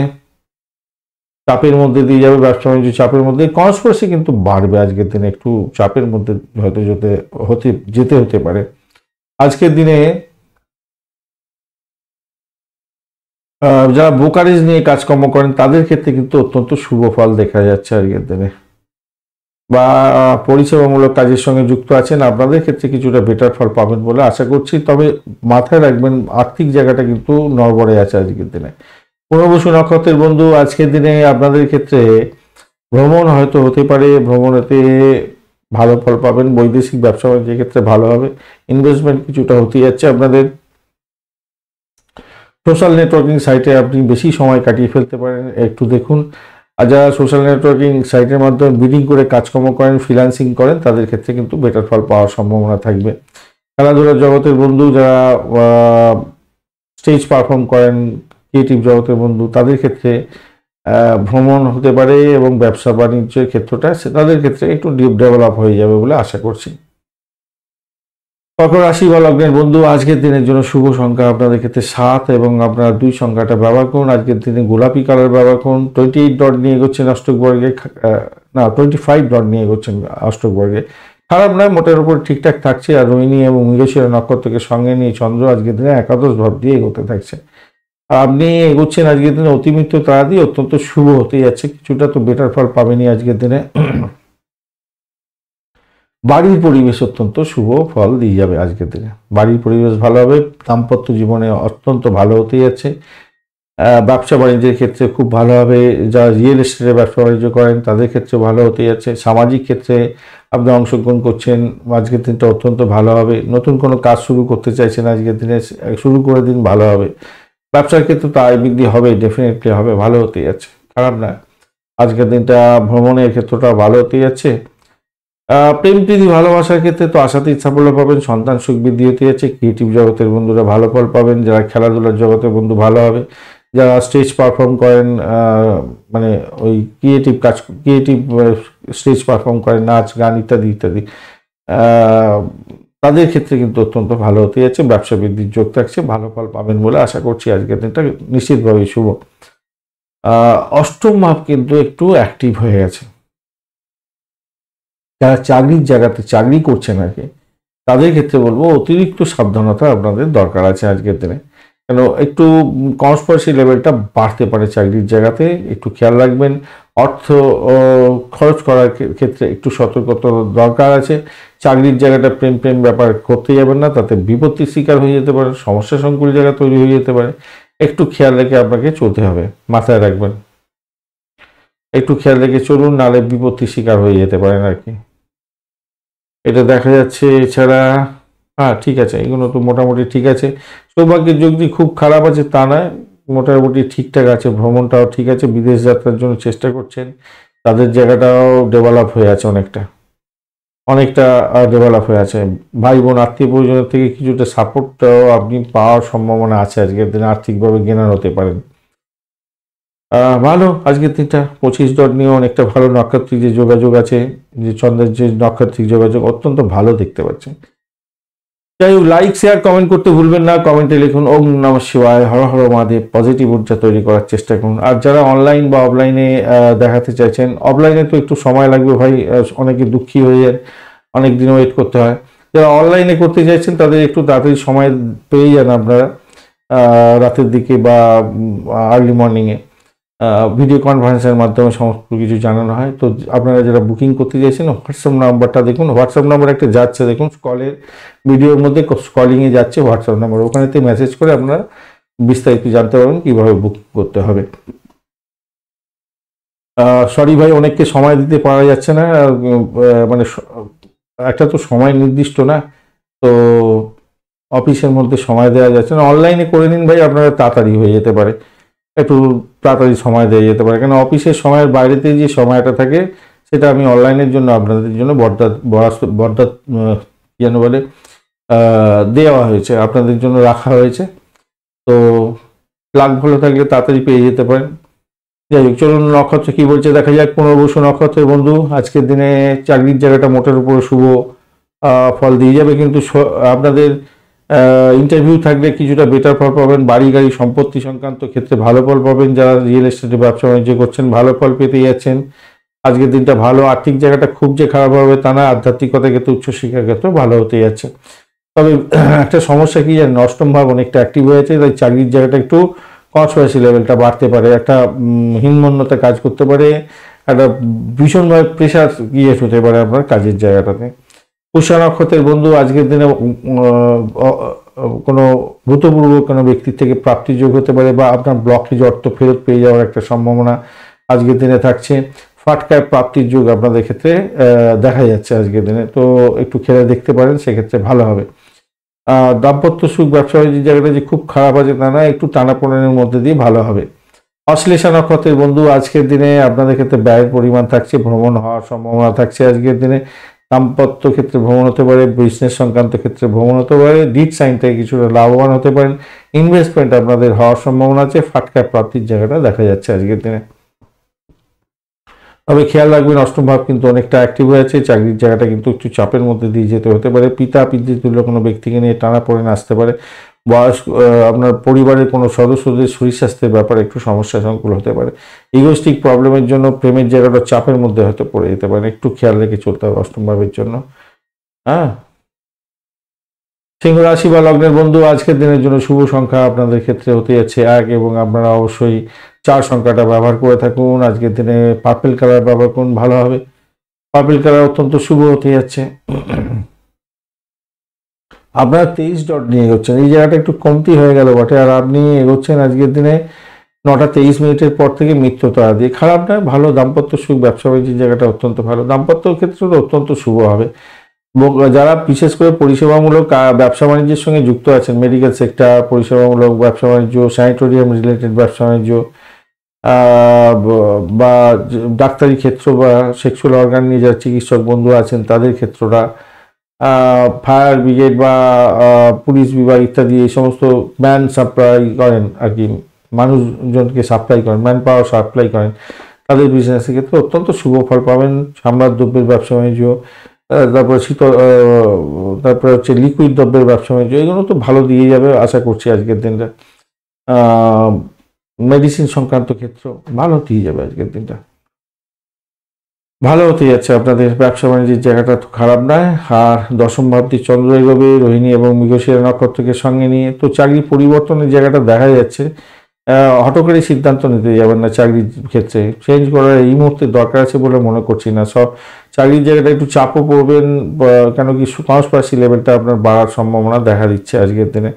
চাপের মধ্যে দিয়ে যাবে, ব্যবসা বাণিজ্য চাপের মধ্যে। কনস্পিরেসি কিন্তু বাড়বে আজকের দিনে, একটু চাপের মধ্যে হয়তো যেতে হতে পারে আজকের দিনে। যারা ব্রোকারেজ নিয়ে কাজকর্ম করেন তাদের ক্ষেত্রে কিন্তু অত্যন্ত শুভ ফল দেখা যাচ্ছে আজকের দিনে, বা পরিষেবামূলক কাজের সঙ্গে যুক্ত আছেন, আপনাদের ক্ষেত্রে কিছুটা বেটার ফল পাবেন বলে আশা করছি। তবে মাথায় রাখবেন, আর্থিক জায়গাটা কিন্তু নড়বড়ে আছে আজকের দিনে। পুনর্বসু নক্ষত্রের বন্ধু, আজকের দিনে আপনাদের ক্ষেত্রে ভ্রমণ হয়তো হতে পারে, ভ্রমণেতে ভালো ফল পাবেন। বৈদেশিক ব্যবসা বাণিজ্যের ক্ষেত্রে ভালো হবে, ইনভেস্টমেন্ট কিছুটা হতে যাচ্ছে আপনাদের। সোশ্যাল নেটওয়ার্কিং সাইটে আপনি বেশি সময় কাটিয়ে ফেলতে পারেন, একটু দেখুন। আর যারা সোশ্যাল নেটওয়ার্কিং সাইটের মাধ্যমে বিডিং করে কাজকর্ম করেন, ফ্রিল্যান্সিং করেন, তাদের ক্ষেত্রে কিন্তু বেটার ফল পাওয়ার সম্ভাবনা থাকবে। খেলাধুলার জগতের বন্ধু, যারা স্টেজ পারফর্ম করেন, ক্রিয়েটিভ জগতের বন্ধু, তাদের ক্ষেত্রে ভ্রমণ হতে পারে এবং ব্যবসা বাণিজ্যের ক্ষেত্রটা তাদের ক্ষেত্রে একটু ডেভেলপ হয়ে যাবে বলে আশা করছি। কর্কট রাশি বা লগ্নের বন্ধু, আজকের দিনের জন্য শুভ সংখ্যা আপনাদের ক্ষেত্রে 7 এবং আপনার 2 সংখ্যাটা ব্যবহার করুন। আজকের দিনে গোলাপি কালার ব্যবহার করুন। 28 ডট নিয়ে এগোচ্ছেন অষ্টক বর্গে, না 25 ডট নিয়ে এগোচ্ছেন অষ্টক বর্গে, খারাপ নয়, মোটের উপর ঠিকঠাক থাকছে। আর রোহিণী এবং মৃগশিরা নক্ষত্রকে সঙ্গে নিয়ে চন্দ্র আজকের দিনে একাদশ ভাব দিয়ে এগোতে থাকছে। আর আপনি এগোচ্ছেন আজকের দিনে অতিমিত্র তারা দিয়ে, অত্যন্ত শুভ হতে যাচ্ছে, কিছুটা তো বেটার ফল পাবেনই আজকের দিনে। বাড়ির পরিবেশ অত্যন্ত শুভ ফল দিয়ে যাবে আজকের দিনে, বাড়ির পরিবেশ ভালো হবে, দাম্পত্য জীবনে অত্যন্ত ভালো হতে যাচ্ছে। ব্যবসা বাণিজ্যের ক্ষেত্রে খুব ভালো হবে। যারা রিয়েল এস্টেটের ব্যবসা বাণিজ্য করেন তাদের ক্ষেত্রে ভালো হতে যাচ্ছে। সামাজিক ক্ষেত্রে আপনি অংশগ্রহণ করছেন, আজকের দিনটা অত্যন্ত ভালো হবে। নতুন কোনো কাজ শুরু করতে চাইছেন, আজকের দিনে শুরু করে দিন, ভালো হবে। ব্যবসার ক্ষেত্রে তো আয় বৃদ্ধি হবে, ডেফিনেটলি হবে, ভালো হতে যাচ্ছে, খারাপ না। আজকের দিনটা ভ্রমণের ক্ষেত্রটা ভালো হতে যাচ্ছে। প্রেম প্রীতি ভালোবাসার ক্ষেত্রে তো আশাতীত সাফল্য পাবেন, সন্তান সুখ বৃদ্ধি হতে যাচ্ছে। ক্রিয়েটিভ জগতের বন্ধুরা ভালো ফল পাবেন, যারা খেলাধুলার জগতের বন্ধু ভালো হবে, যারা স্টেজ পারফর্ম করেন, মানে ওই ক্রিয়েটিভ স্টেজ পারফর্ম করেন, নাচ গান ইত্যাদি ইত্যাদি, তাদের ক্ষেত্রে কিন্তু অত্যন্ত ভালো হতে যাচ্ছে। ব্যবসা বৃদ্ধির যোগ থাকছে, ভালো ফল পাবেন বলে আশা করছি। আজকের দিনটা নিশ্চিতভাবেই শুভ। অষ্টম ভাব কিন্তু একটু অ্যাক্টিভ হয়ে গেছে। যারা চাকরির জায়গাতে চাকরি করছেন আর কি, তাদের ক্ষেত্রে বলবো অতিরিক্ত সাবধানতা আপনাদের দরকার আছে আজকের দিনে। কেন একটু কনস্পিরেসি লেভেলটা বাড়তে পারে চাকরির জায়গাতে, একটু খেয়াল রাখবেন। অর্থ খরচ করার ক্ষেত্রে একটু সতর্কতা দরকার আছে। চাকরির জায়গাটা প্রেম ব্যাপার করতে যাবেন না, তাতে বিপত্তির শিকার হয়ে যেতে পারে, সমস্যা সংকুল জায়গা তৈরি হয়ে যেতে পারে। একটু খেয়াল রেখে আপনাকে চলতে হবে, মাথায় রাখবেন। একটু খেয়াল রেখে চলুন, নাহলে বিপত্তির শিকার হয়ে যেতে পারেন আর কি, এটা দেখা যাচ্ছে। এছাড়া হ্যাঁ ঠিক আছে, এগুলো তো মোটামুটি ঠিক আছে। সৌভাগ্যের যোগ দিয়ে খুব খারাপ আছে তা নয়, মোটামুটি ঠিকঠাক আছে। ভ্রমণটাও ঠিক আছে, বিদেশ যাত্রার জন্য চেষ্টা করছেন, তাদের জায়গাটাও ডেভেলপ হয়ে আছে, অনেকটা ডেভেলপ হয়ে আছে। ভাই বোন আত্মীয় পরিজনের থেকে কিছুটা সাপোর্টটাও আপনি পাওয়ার সম্ভাবনা আছে। আজকের দিনে আর্থিকভাবে জ্ঞান হতে পারেন। ভালো আজকের দিনটা। 25 ডট নিয়ে অনেকটা ভালো নক্ষত্রিক যে যোগাযোগ আছে, যে চন্দ্রের যে নক্ষত্রিক যোগাযোগ, অত্যন্ত ভালো দেখতে পাচ্ছেন। যাই হোক, লাইক শেয়ার কমেন্ট করতে ভুলবেন না। কমেন্টে লিখুন ওম নমঃ শিবায়, হর হর মহাদেব। পজিটিভ ঊর্জা তৈরি করার চেষ্টা করুন। আর যারা অনলাইন বা অফলাইনে দেখাতে চাইছেন, অফলাইনে তো একটু সময় লাগবে ভাই, অনেকে দুঃখী হয়ে যান, অনেক দিন ওয়েট করতে হয়। যারা অনলাইনে করতে চাইছেন তাদের একটু তাড়াতাড়ি সময় পেয়ে যান আপনারা, রাতের দিকে বা আর্লি মর্নিংয়ে ভিডিও কনফারেন্সের মাধ্যমে সমস্ত কিছু জানানো হয়। তো আপনারা যারা বুকিং করতে চাইছেন, হোয়াটসঅ্যাপ নাম্বারটা দেখুন, হোয়াটসঅ্যাপ নাম্বার একটা যাচ্ছে দেখুন, কলের ভিডিওর মধ্যে কলিংয়ে যাচ্ছে হোয়াটসঅ্যাপ নাম্বার, ওখানেতে মেসেজ করে আপনারা বিস্তারিত জানতে পারবেন কীভাবে বুকিং করতে হবে। সরি ভাই, অনেককে সময় দিতে পারা যাচ্ছে না, মানে একটা তো সময় নির্দিষ্ট না, তো অফিসের মধ্যে সময় দেওয়া যাচ্ছে না। অনলাইনে করে নিন ভাই, আপনারা তাড়াতাড়ি হয়ে যেতে পারে, একটু তাড়াতাড়ি সময় দেওয়া যেতে পারে। কেন অফিসের সময়ের বাইরেতে যে সময়টা থাকে, সেটা আমি অনলাইনের জন্য আপনাদের জন্য বরদাত যেন বলে দেওয়া হয়েছে, আপনাদের জন্য রাখা হয়েছে। তো লাগ ভালো থাকলে তাড়াতাড়ি পেয়ে যেতে পারেন। যাই হোক, চলুন নক্ষত্র কি বলছে দেখা যাক। পুনর্বসু নক্ষত্রের বন্ধু, আজকের দিনে চাকরির জায়গাটা মোটের উপর শুভ ফল দিয়ে যাবে, কিন্তু আপনাদের ইন্টারভিউ থাকলে কিছুটা বেটার ফল পাবেন। বাড়ি গাড়ি সম্পত্তি সংক্রান্ত ক্ষেত্রে ভালো ফল পাবেন। যারা রিয়েল এস্টেটে ব্যবসা বাণিজ্য করছেন ভালো ফল পেতে যাচ্ছেন। আজকের দিনটা ভালো। আর্থিক জায়গাটা খুব যে খারাপ হবে তা না, আধ্যাত্মিকতার ক্ষেত্রে উচ্চশিক্ষার ক্ষেত্রেও ভালো হতে যাচ্ছে। তবে একটা সমস্যা কি জানেন, অষ্টম ভাব অনেকটা অ্যাক্টিভ হয়েছে, তাই চাকরির জায়গাটা একটু কনস্পিরেসি লেভেলটা বাড়তে পারে, একটা হীনমন্যতা কাজ করতে পারে, একটা ভীষণভাবে প্রেশার ক্রিয়েট হতে পারে আপনার কাজের জায়গাটাতে। পুষ্যা নক্ষত্রের বন্ধু, আজকের দিনে কোনো ভূতপূর্ব কোনো ব্যক্তির থেকে প্রাপ্তিযোগ হতে পারে, বা আপনার ব্লকেজ অর্থ ফেরত পেয়ে যাওয়ার একটা সম্ভাবনা আজকের দিনে থাকছে। ফাটকায় প্রাপ্তির যোগ আপনাদের ক্ষেত্রে দেখা যাচ্ছে আজকের দিনে, তো একটু খেলে দেখতে পারেন, সেক্ষেত্রে ভালো হবে। দাম্পত্য সুখ ব্যবসা বাণিজ্যের জায়গাটা যে খুব খারাপ আছে তা না, একটু টানাপোড়েনের মধ্যে দিয়ে ভালো হবে। অশ্লেষা নক্ষত্রের বন্ধু, আজকের দিনে আপনাদের ক্ষেত্রে ব্যয়ের পরিমাণ থাকছে, ভ্রমণ হওয়ার সম্ভাবনা থাকছে আজকের দিনে। দাম্পত্য ক্ষেত্রে ভ্রমণ হতে পারে, বিজনেস সংক্রান্ত ক্ষেত্রে ভ্রমণ হতে পারে, ডিড সাইন থেকে কিছুটা লাভবান হতে পারেন, ইনভেস্টমেন্ট আপনাদের হওয়ার সম্ভাবনা আছে। ফাটকা প্রাপ্তির জায়গাটা দেখা যাচ্ছে আজকের দিনে। তবে খেয়াল রাখবেন, অষ্টম ভাব কিন্তু অনেকটা অ্যাক্টিভ হয়েছে, চাকরির জায়গাটা কিন্তু একটু চাপের মধ্যে দিয়ে যেতে হতে পারে। পিতৃতুল্য কোনো ব্যক্তিকে নিয়ে টানাপোড়েন আসতে পারে। বয়স্ক আপনার পরিবারের কোনো সদস্যদের শরীর স্বাস্থ্যের ব্যাপারে একটু সমস্যা সংকুল হতে পারে। ইগোস্টিক প্রবলেমের জন্য প্রেমের জায়গাটা চাপের মধ্যে হয়তো পড়ে যেতে পারে, একটু খেয়াল রেখে চলতে হবে অষ্টম ভাবের জন্য। হ্যাঁ, সিংহ রাশি বা লগ্নের বন্ধু, আজকের দিনের জন্য শুভ সংখ্যা আপনাদের ক্ষেত্রে হতে যাচ্ছে 1, এবং আপনারা অবশ্যই 4 সংখ্যাটা ব্যবহার করে থাকুন। আজকের দিনে পার্পেল কালার ব্যবহার করুন, ভালো হবে। পার্পেল কালার অত্যন্ত শুভ হতে যাচ্ছে। আপনারা 23 ডট নিয়ে এগোচ্ছেন, এই জায়গাটা একটু কমতি হয়ে গেল বটে, আর আপনি এগোচ্ছেন আজকের দিনে 9:23 পর থেকে মিত্র তারা দিয়ে, খারাপ নয়, ভালো। দাম্পত্য সুখ, ব্যবসা বাণিজ্যের জায়গাটা অত্যন্ত ভালো, দাম্পত্য ক্ষেত্রে তো অত্যন্ত শুভ হবে। যারা বিশেষ করে পরিষেবামূলক ব্যবসা বাণিজ্যের সঙ্গে যুক্ত আছেন, মেডিকেল সেক্টর, পরিষেবামূলক ব্যবসা বাণিজ্য, স্যানিটোরিয়াম রিলেটেড ব্যবসা বাণিজ্য, বা ডাক্তারি ক্ষেত্র বা সেক্সুয়াল অর্গান নিয়ে যারা চিকিৎসক বন্ধু আছেন তাদের ক্ষেত্রটা, ফায়ার ব্রিগেড বা পুলিশ বিভাগ ইত্যাদি এই সমস্ত ম্যান সাপ্লাই করেন আর কি, মানুষজনকে সাপ্লাই করেন, ম্যান পাওয়ার সাপ্লাই করেন, তাদের বিজনেসের ক্ষেত্রে অত্যন্ত শুভ ফল পাবেন। সাম্রাজ্য দ্রব্যের ব্যবসা বাণিজ্য, তারপরে তারপরে হচ্ছে লিকুইড দ্রব্যের ব্যবসা বাণিজ্য, এগুলো তো ভালো দিয়ে যাবে আশা করছি আজকের দিনটা। মেডিসিন সংক্রান্ত ক্ষেত্র ভালো দিয়ে যাবে আজকের দিনটা, ভালো হতে যাচ্ছে আপনাদের ব্যবসা বাণিজ্যের জায়গাটা তো খারাপ নয়। আর দশম ভাবটি চন্দ্র এগোবে রোহিণী এবং মৃগশিরা নক্ষত্রকে সঙ্গে নিয়ে, তো চাকরি পরিবর্তনের জায়গাটা দেখা যাচ্ছে। হট করে সিদ্ধান্ত নিতে যাবেন না চাকরির ক্ষেত্রে, চেঞ্জ করার এই মুহূর্তে দরকার আছে বলে মনে করছি না। সব চাকরির জায়গাটা একটু চাপও পড়বেন, কেন কি কনস্পারেসি লেভেলটা আপনার বাড়ার সম্ভাবনা দেখা দিচ্ছে আজকের দিনে।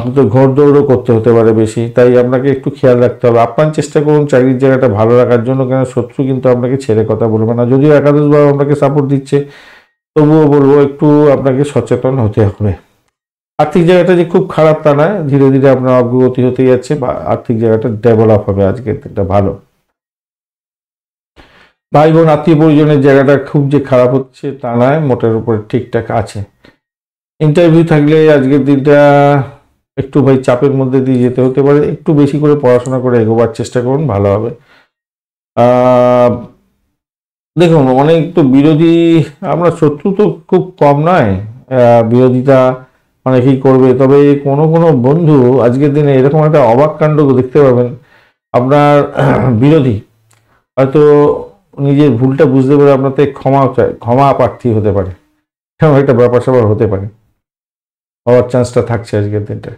হয়তো ঘোড়দৌড়ও করতে হতে পারে বেশি, তাই আপনাকে একটু খেয়াল রাখতে হবে। আপনার চেষ্টা করুন চাকরির জায়গাটা ভালো রাখার জন্য, কেন শত্রু কিন্তু আপনাকে ছেড়ে কথা বলবে না। যদিও একাদশ ভাব আপনাকে সাপোর্ট দিচ্ছে, তবুও বলবো একটু আপনাকে সচেতন হতে হবে। আর্থিক জায়গাটা যে খুব খারাপ তা নয়, ধীরে ধীরে আপনার অগ্রগতি হতে যাচ্ছে বা আর্থিক জায়গাটা ডেভেলপ হবে আজকের দিনটা ভালো। ভাই বোন আত্মীয় পরিজনের জায়গাটা খুব যে খারাপ হচ্ছে তা নয়, মোটের উপরে ঠিকঠাক আছে। ইন্টারভিউ থাকলে আজকের দিনটা একটু ভাই চাপের মধ্যে দিয়ে যেতে হতে পারে, একটু বেশি করে পড়াশোনা করে এগোবার চেষ্টা করুন, ভালো হবে। দেখুন অনেক তো বিরোধী, আমরা শত্রু তো খুব কম নয়, বিরোধিতা অনেকেই করবে, তবে কোনো কোনো বন্ধু আজকের দিনে এরকম একটা অবাক কাণ্ড দেখতে পাবেন। আপনার বিরোধী হয়তো নিজের ভুলটা বুঝতে পারে আপনার থেকে ক্ষমা প্রার্থী হতে পারে, এরকম একটা ব্যাপার স্যাপার হতে পারে, হওয়ার চান্সটা থাকছে আজকের দিনটা।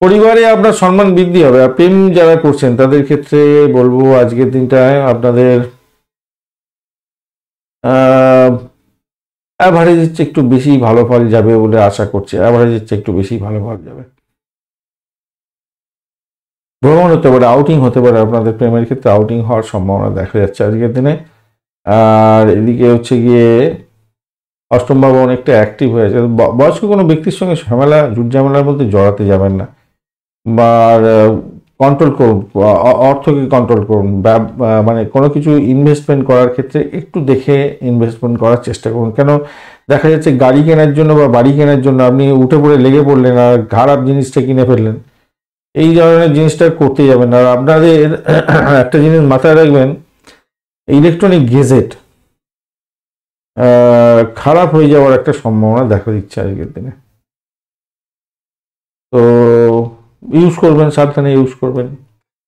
পরিবারে আপনার সম্মান বৃদ্ধি হবে। আর প্রেম যারা করছেন তাদের ক্ষেত্রে বলবো আজকের দিনটায় আপনাদের অ্যাভারেজের চেয়ে একটু বেশি ভালো ফল যাবে বলে আশা করছি, অ্যাভারেজের চেয়ে একটু বেশি ভালো ফল যাবে। ভ্রমণ হতে পারে, আউটিং হতে পারে, আপনাদের প্রেমের ক্ষেত্রে আউটিং হওয়ার সম্ভাবনা দেখা যাচ্ছে আজকের দিনে। আর এদিকে হচ্ছে গিয়ে অষ্টম ভাব অনেকটা অ্যাক্টিভ হয়ে আছে। বয়স্ক কোনো ব্যক্তির সঙ্গে ঝুট ঝামেলার মধ্যে জড়াতে যাবেন না, বা কন্ট্রোল করুন, অর্থকে কন্ট্রোল করুন। মানে কোনো কিছু ইনভেস্টমেন্ট করার ক্ষেত্রে একটু দেখে ইনভেস্টমেন্ট করার চেষ্টা করুন, কেন দেখা যাচ্ছে গাড়ি কেনার জন্য বা বাড়ি কেনার জন্য আপনি উঠে পড়ে লেগে পড়লেন আর খারাপ জিনিসটা কিনে ফেললেন, এই ধরনের জিনিসটা করতে যাবেন না। আর আপনাদের একটা জিনিস মাথায় রাখবেন, ইলেকট্রনিক গেজেট খারাপ হয়ে যাওয়ার একটা সম্ভাবনা দেখা দিচ্ছে আজকের দিনে, তো ইউজ করবেন, সাবধানে ইউজ করবেন।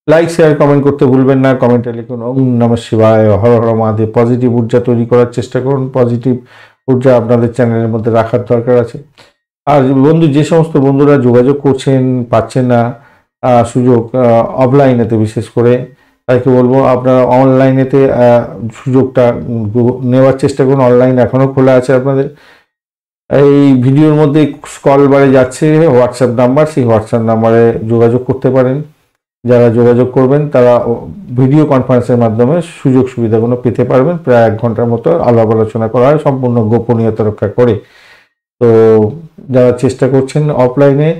লাইক শেয়ার কমেন্ট করতে ভুলবেন না, কমেন্টে লিখুন ওম নমঃ শিবায়, হর হর মহাদেব। পজিটিভ ঊর্জা তৈরি করার চেষ্টা করুন, পজিটিভ ঊর্জা আপনাদের চ্যানেলের মধ্যে রাখার দরকার আছে। আর বন্ধু, যে সমস্ত বন্ধুরা যোগাযোগ করছেন পাচ্ছেন না সুযোগ অফলাইনেতে, বিশেষ করে তাদেরকে বলবো আপনারা অনলাইনেতে সুযোগটা নেওয়ার চেষ্টা করুন। অনলাইন এখনও খোলা আছে আপনাদের। এই ভিডিওর মধ্যে স্ক্রল বারে যাচ্ছে হোয়াটসঅ্যাপ নাম্বার, সেই হোয়াটসঅ্যাপ নাম্বারে যোগাযোগ করতে পারেন। যারা যোগাযোগ করবেন তারা ভিডিও কনফারেন্সের মাধ্যমে সুযোগ সুবিধাগুলো পেতে পারবেন। প্রায় 1 ঘন্টার মতো আলাপ আলোচনা করা হয়, সম্পূর্ণ গোপনীয়তা রক্ষা করে। তো যারা চেষ্টা করছেন অফলাইনে,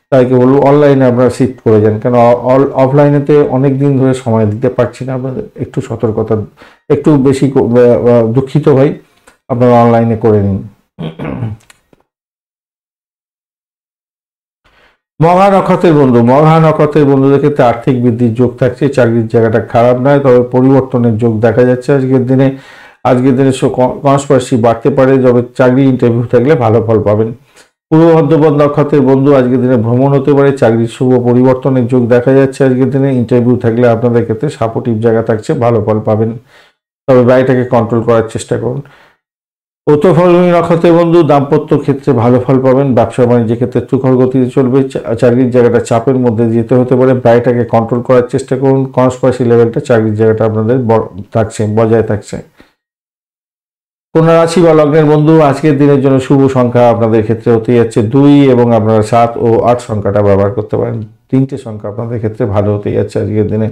তাদেরকে বলবো অনলাইনে আপনারা শিফট করে যান, কেন অফলাইনেতে অনেক দিন ধরে সময় দিতে পারছি না আপনাদের, একটু সতর্কতা, একটু বেশি দুঃখিত ভাই, আপনারা অনলাইনে করে নিন। মঘা নক্ষত্রের বন্ধুদের ক্ষেত্রে আর্থিক বৃদ্ধির যোগ থাকছে, চাকরির জায়গাটা খারাপ নয়, তবে পরিবর্তনের যোগ দেখা যাচ্ছে আজকের দিনে। কনস্পারেসি বাড়তে পারে, তবে চাকরি ইন্টারভিউ থাকলে ভালো ফল পাবেন। পূর্ব ভদ্রপদ নক্ষত্রের বন্ধু আজকের দিনে ভ্রমণ হতে পারে, চাকরির শুভ পরিবর্তনের যোগ দেখা যাচ্ছে আজকের দিনে। ইন্টারভিউ থাকলে আপনাদের ক্ষেত্রে সাপোর্টিভ জায়গা থাকছে, ভালো ফল পাবেন, তবে ব্যয়টাকে কন্ট্রোল করার চেষ্টা করুন। উত্তরফলগুনি নক্ষত্রের বন্ধু দাম্পত্য ক্ষেত্রে ভালো ফল পাবেন, ব্যবসা বাণিজ্যের ক্ষেত্রে তুখর গতিতে চলবে, চাকরির জায়গাটা চাপের মধ্যে যেতে হতে পারে, ব্যয়টাকে কন্ট্রোল করার চেষ্টা করুন। কনস্পারেসি লেভেলটা চাকরির জায়গাটা আপনাদের থাকছে, বজায় থাকছে। কন্যা রাশি বা লগ্নের বন্ধু আজকের দিনের জন্য শুভ সংখ্যা আপনাদের ক্ষেত্রে হতে যাচ্ছে 2 এবং আপনারা 7 ও 8 সংখ্যাটা ব্যবহার করতে পারেন। 3টে সংখ্যা আপনাদের ক্ষেত্রে ভালো হতে যাচ্ছে আজকের দিনে।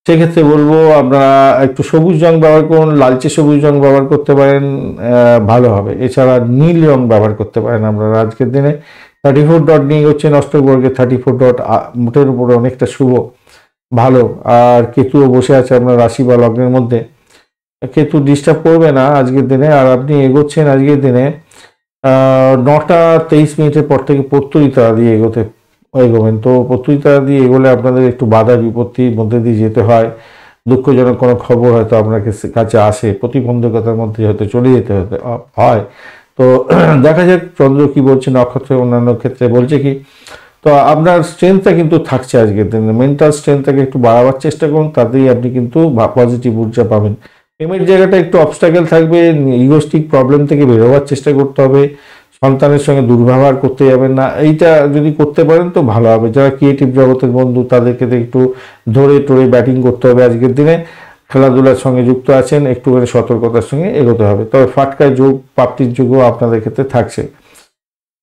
সেক্ষেত্রে বলবো আপনারা একটু সবুজ রং ব্যবহার করুন, লালচে সবুজ রং ব্যবহার করতে পারেন, ভালো হবে। এছাড়া নীল রং ব্যবহার করতে পারেন আপনারা আজকের দিনে। 34 ডট নিয়ে হচ্ছে অষ্টক বর্গে 34 ডট মোটের উপরে অনেকটা শুভ, ভালো। আর কেতুও বসে আছে আপনার রাশি বা লগ্নের মধ্যে, কেতু ডিস্টার্ব করবে না আজকের দিনে। আর আপনি এগোচ্ছেন আজকের দিনে 9টা 23 মিনিটের পর থেকে পত্তরিতা দিয়ে এগোবেন। তো পত্তরিতা দিয়ে এগোলে আপনাদের একটু বাধা বিপত্তির মধ্যে দিয়ে যেতে হয়, দুঃখজনক কোনো খবর হয়তো আপনার কাছে আসে, প্রতিবন্ধকতার মধ্যে হয়তো চলে যেতে হয়। তো দেখা যাক চন্দ্র কি বলছে, নক্ষত্রে অন্যান্য ক্ষেত্রে বলছে কি। তো আপনার স্ট্রেংথটা কিন্তু থাকছে আজকের দিনে, মেন্টাল স্ট্রেংথটাকে একটু বাড়াবার চেষ্টা করুন, তাতেই আপনি কিন্তু পজিটিভ ঊর্জা পাবেন। প্রেমের জায়গাটা একটু অবস্ট্রাগল থাকবে, ইগোস্টিক প্রবলেম থেকে বেরোবার চেষ্টা করতে হবে, সন্তানের সঙ্গে দুর্ব্যবহার করতে যাবেন না। এইটা যদি করতে পারেন তো ভালো হবে। যারা ক্রিয়েটিভ জগতের বন্ধু তাদেরকে একটু ধরে টরে ব্যাটিং করতে হবে আজকের দিনে। খেলাধুলার সঙ্গে যুক্ত আছেন, একটুখানি সতর্কতার সঙ্গে এগোতে হবে। তবে ফাটকায় যোগ প্রাপ্তির যোগও আপনাদের ক্ষেত্রে থাকছে।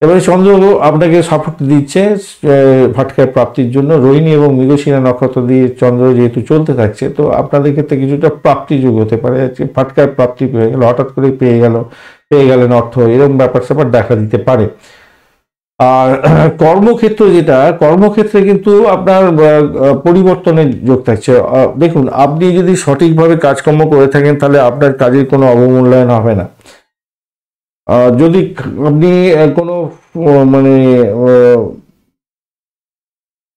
এবারে চন্দ্র আপনাকে সাপোর্ট দিচ্ছে ফাটকায় প্রাপ্তির জন্য। রোহিণী এবং মৃগশিরা নক্ষত্র দিয়ে চন্দ্র যেহেতু চলতে থাকছে, তো আপনাদের ক্ষেত্রে কিছুটা প্রাপ্তি যোগ হতে পারে। ফাটকায় প্রাপ্তি পেয়ে গেল, হঠাৎ করে পেয়ে গেলেন অর্থ, এরকম ব্যাপার স্যাপার দেখা দিতে পারে। আর কর্মক্ষেত্রে কিন্তু আপনার পরিবর্তনের যোগ থাকছে। দেখুন, আপনি যদি সঠিকভাবে কাজকর্ম করে থাকেন তাহলে আপনার কাজের কোনো অবমূল্যায়ন হবে না। যদি আপনি কোনো মানে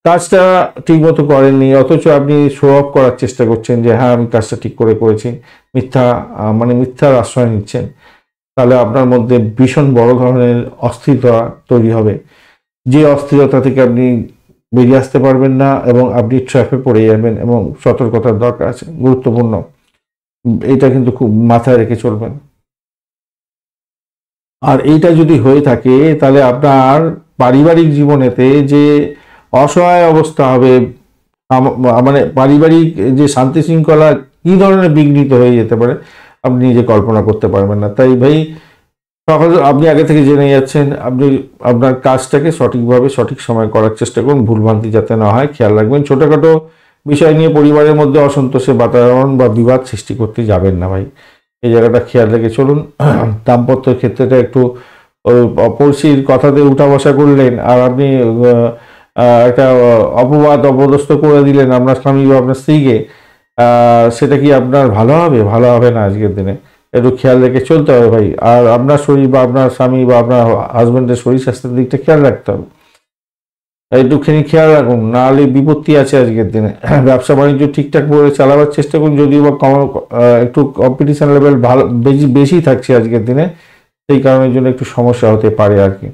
কাজটা ঠিক মতো করেননি, অথচ আপনি শো অফ করার চেষ্টা করছেন যে হ্যাঁ আমি কাজটা ঠিক করে করেছি, মিথ্যার আশ্রয় নিচ্ছেন, তাহলে আপনার মধ্যে ভীষণ বড় ধরনের অস্থিরতা তৈরি হবে। যে অস্থিরতা থেকে আপনি বেরিয়ে আসতে পারবেন না এবং আপনি ট্র্যাপে পড়ে যাবেন, এবং সতর্কতার দরকার আছে, গুরুত্বপূর্ণ। এটা কিন্তু খুব মাথায় রেখে চলবেন। আর এইটা যদি হয়ে থাকে তাহলে আপনার পারিবারিক জীবনেতে যে অসহায় অবস্থা হবে, পারিবারিক যে শান্তি শৃঙ্খলা কী ধরনের বিঘ্নিত হয়ে যেতে পারে আপনি নিজে কল্পনা করতে পারবেন না। তাই ভাই, আপনি আগে থেকে জেনে যাচ্ছেন, আপনি আপনার কাজটাকে সঠিকভাবে সঠিক সময় করার চেষ্টা করুন, ভুলভ্রান্তি যাতে না হয় খেয়াল রাখবেন। ছোটোখাটো বিষয় নিয়ে পরিবারের মধ্যে অসন্তোষের বাতাবরণ বা বিবাদ সৃষ্টি করতে যাবেন না ভাই, এই জায়গাটা খেয়াল রেখে চলুন। দাম্পত্য ক্ষেত্রেটা একটু পড়শির কথাতে উঠা বসা করলেন, আর আপনি একটা অপদস্থ করে দিলেন আপনার স্বামী বা আপনার স্ত্রীকে, সেটা কি আপনার ভালো হবে? ভালো হবে না আজকের দিনে। একটু খেয়াল রেখে চলতে হবে ভাই। আর আপনার শরীর বা আপনার স্বামী বা আপনার হাজব্যান্ডের শরীর স্বাস্থ্যের দিকটা খেয়াল রাখতে হবে, একটুখানি খেয়াল রাখুন, নাহলে বিপত্তি আছে আজকের দিনে। ব্যবসা বাণিজ্য ঠিকঠাক করে চালাবার চেষ্টা করুন, যদিও বা একটু কম্পিটিশন লেভেল ভালো বেশি থাকছে আজকের দিনে, সেই কারণের জন্য একটু সমস্যা হতে পারে আর কি।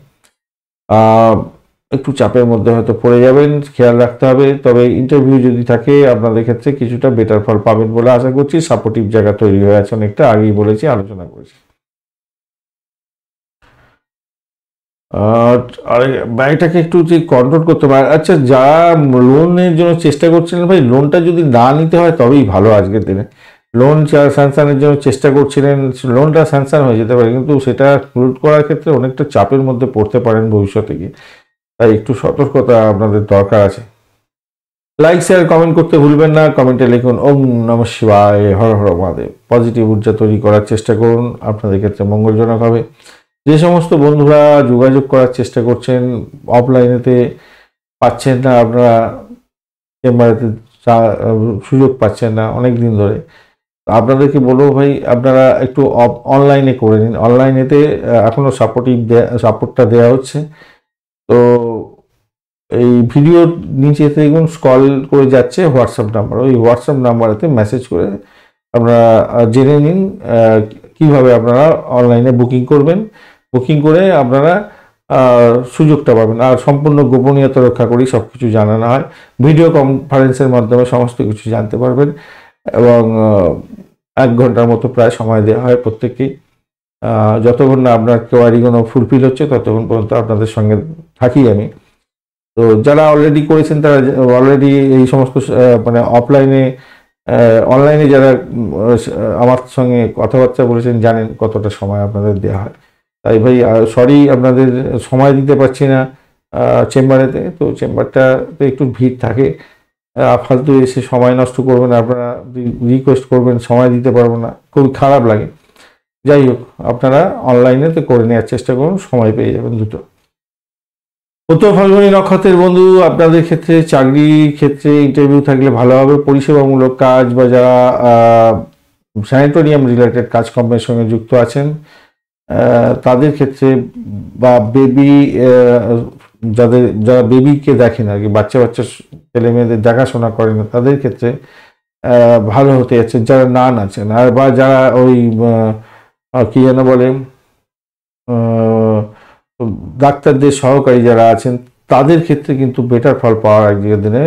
একটু চাপের মধ্যে হয়তো পড়ে যাবেন, খেয়াল রাখতে হবে। তবে ইন্টারভিউ যদি থাকে আপনাদের ক্ষেত্রে কিছুটা বেটার ফল পাবেন বলে আশা করছি। সাপোর্টিভ জায়গা তৈরি হয়ে আছে অনেকটা, আগেই বলেছি, আলোচনা করেছি। আর ব্যয়টাকে একটু যে কন্ট্রোল করতে পারে। আচ্ছা, যারা লোনের জন্য চেষ্টা করছিলেন ভাই, লোনটা যদি না নিতে হয় তবেই ভালো আজকের দিনে। লোন স্যাংশনের জন্য চেষ্টা করছিলেন, লোনটা স্যাংশন হয়ে যেতে পারে, কিন্তু সেটা ক্লোজ করার ক্ষেত্রে অনেকটা চাপের মধ্যে পড়তে পারেন ভবিষ্যতে গিয়ে, তাই একটু সতর্কতা আপনাদের দরকার আছে। লাইক শেয়ার কমেন্ট করতে ভুলবেন না। কমেন্টে লিখুন ওম নমঃ শিবায়, হর হর মহাদেব। পজিটিভ ঊর্জা তৈরি করার চেষ্টা করুন, আপনাদের ক্ষেত্রে মঙ্গলজনক হবে। যে সমস্ত বন্ধুরা যোগাযোগ করার চেষ্টা করছেন, অফলাইনেতে পাচ্ছেন না, আপনারা চেম্বারেতে সুযোগ পাচ্ছেন না অনেক দিন ধরে, আপনাদেরকে বলবো ভাই আপনারা একটু অনলাইনে করে নিন। অনলাইনেতে এখনও সাপোর্টটা দেওয়া হচ্ছে। তো এই ভিডিও নিচে দেখুন স্ক্রল করে যাচ্ছে হোয়াটসঅ্যাপ নাম্বার, ওই হোয়াটসঅ্যাপ নাম্বারেতে মেসেজ করে আপনারা জেনে নিন কিভাবে আপনারা অনলাইনে বুকিং করবেন। বুকিং করে আপনারা সুযোগটা পাবেন। আর সম্পূর্ণ গোপনীয়তা রক্ষা করেই সব কিছু জানানো হয়, ভিডিও কনফারেন্সের মাধ্যমে সমস্ত কিছু জানতে পারবেন, এবং 1 ঘন্টার মতো প্রায় সময় দেওয়া হয় প্রত্যেককেই। যতক্ষণ না আপনার কোয়ারি কোনো ফুলফিল হচ্ছে ততক্ষণ পর্যন্ত আপনাদের সঙ্গে থাকি আমি। তো যারা অলরেডি করেছেন তারা অলরেডি এই সমস্ত অনলাইনে যারা আমার সঙ্গে কথাবার্তা বলেছেন জানেন কতটা সময় আপনাদের দেওয়া হয়। তাই ভাই সরি আপনাদের সময় দিতে পারছি না, চেম্বারেতে, তো চেম্বারটাতে একটু ভিড় থাকে, ফালতু এসে সময় নষ্ট করবেন, আপনারা রিকোয়েস্ট করবেন সময় দিতে পারবো না, খুব খারাপ লাগে। যাই হোক, আপনারা অনলাইনেতে করে নেওয়ার চেষ্টা করুন, সময় পেয়ে যাবেন দুটো। উত্তর ফাল্গুনী নক্ষত্রের বন্ধু, আপনাদের ক্ষেত্রে চাকরির ক্ষেত্রে ইন্টারভিউ থাকলে ভালো হবে। পরিষেবামূলক কাজ বা যারা স্যানিটোরিয়াম রিলেটেড কাজকর্মের সঙ্গে যুক্ত আছেন তাদের ক্ষেত্রে, বা বেবি যারা বেবিকে দেখেন আর কি, বাচ্চা ছেলে মেয়েদের দেখাশোনা করেন তাদের ক্ষেত্রে ভালো হতে যাচ্ছে। যারা নান আছেন আর বা যারা ওই কি যেন বলে ডাক্তারদের সহকারী যারা আছেন তাদের ক্ষেত্রে কিন্তু বেটার ফল পাওয়ার আজকের দিনে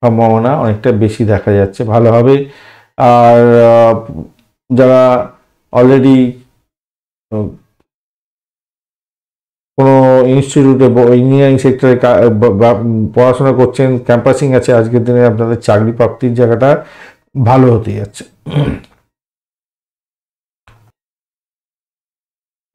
সম্ভাবনা অনেকটা বেশি দেখা যাচ্ছে, ভালো হবে। আর যারা অলরেডি কোনো ইনস্টিটিউটে ইঞ্জিনিয়ারিং সেক্টরে পড়াশোনা করছেন, ক্যাম্পাসিং আছে, আজকের দিনে আপনাদের চাকরি প্রাপ্তির জায়গাটা ভালো হতে যাচ্ছে।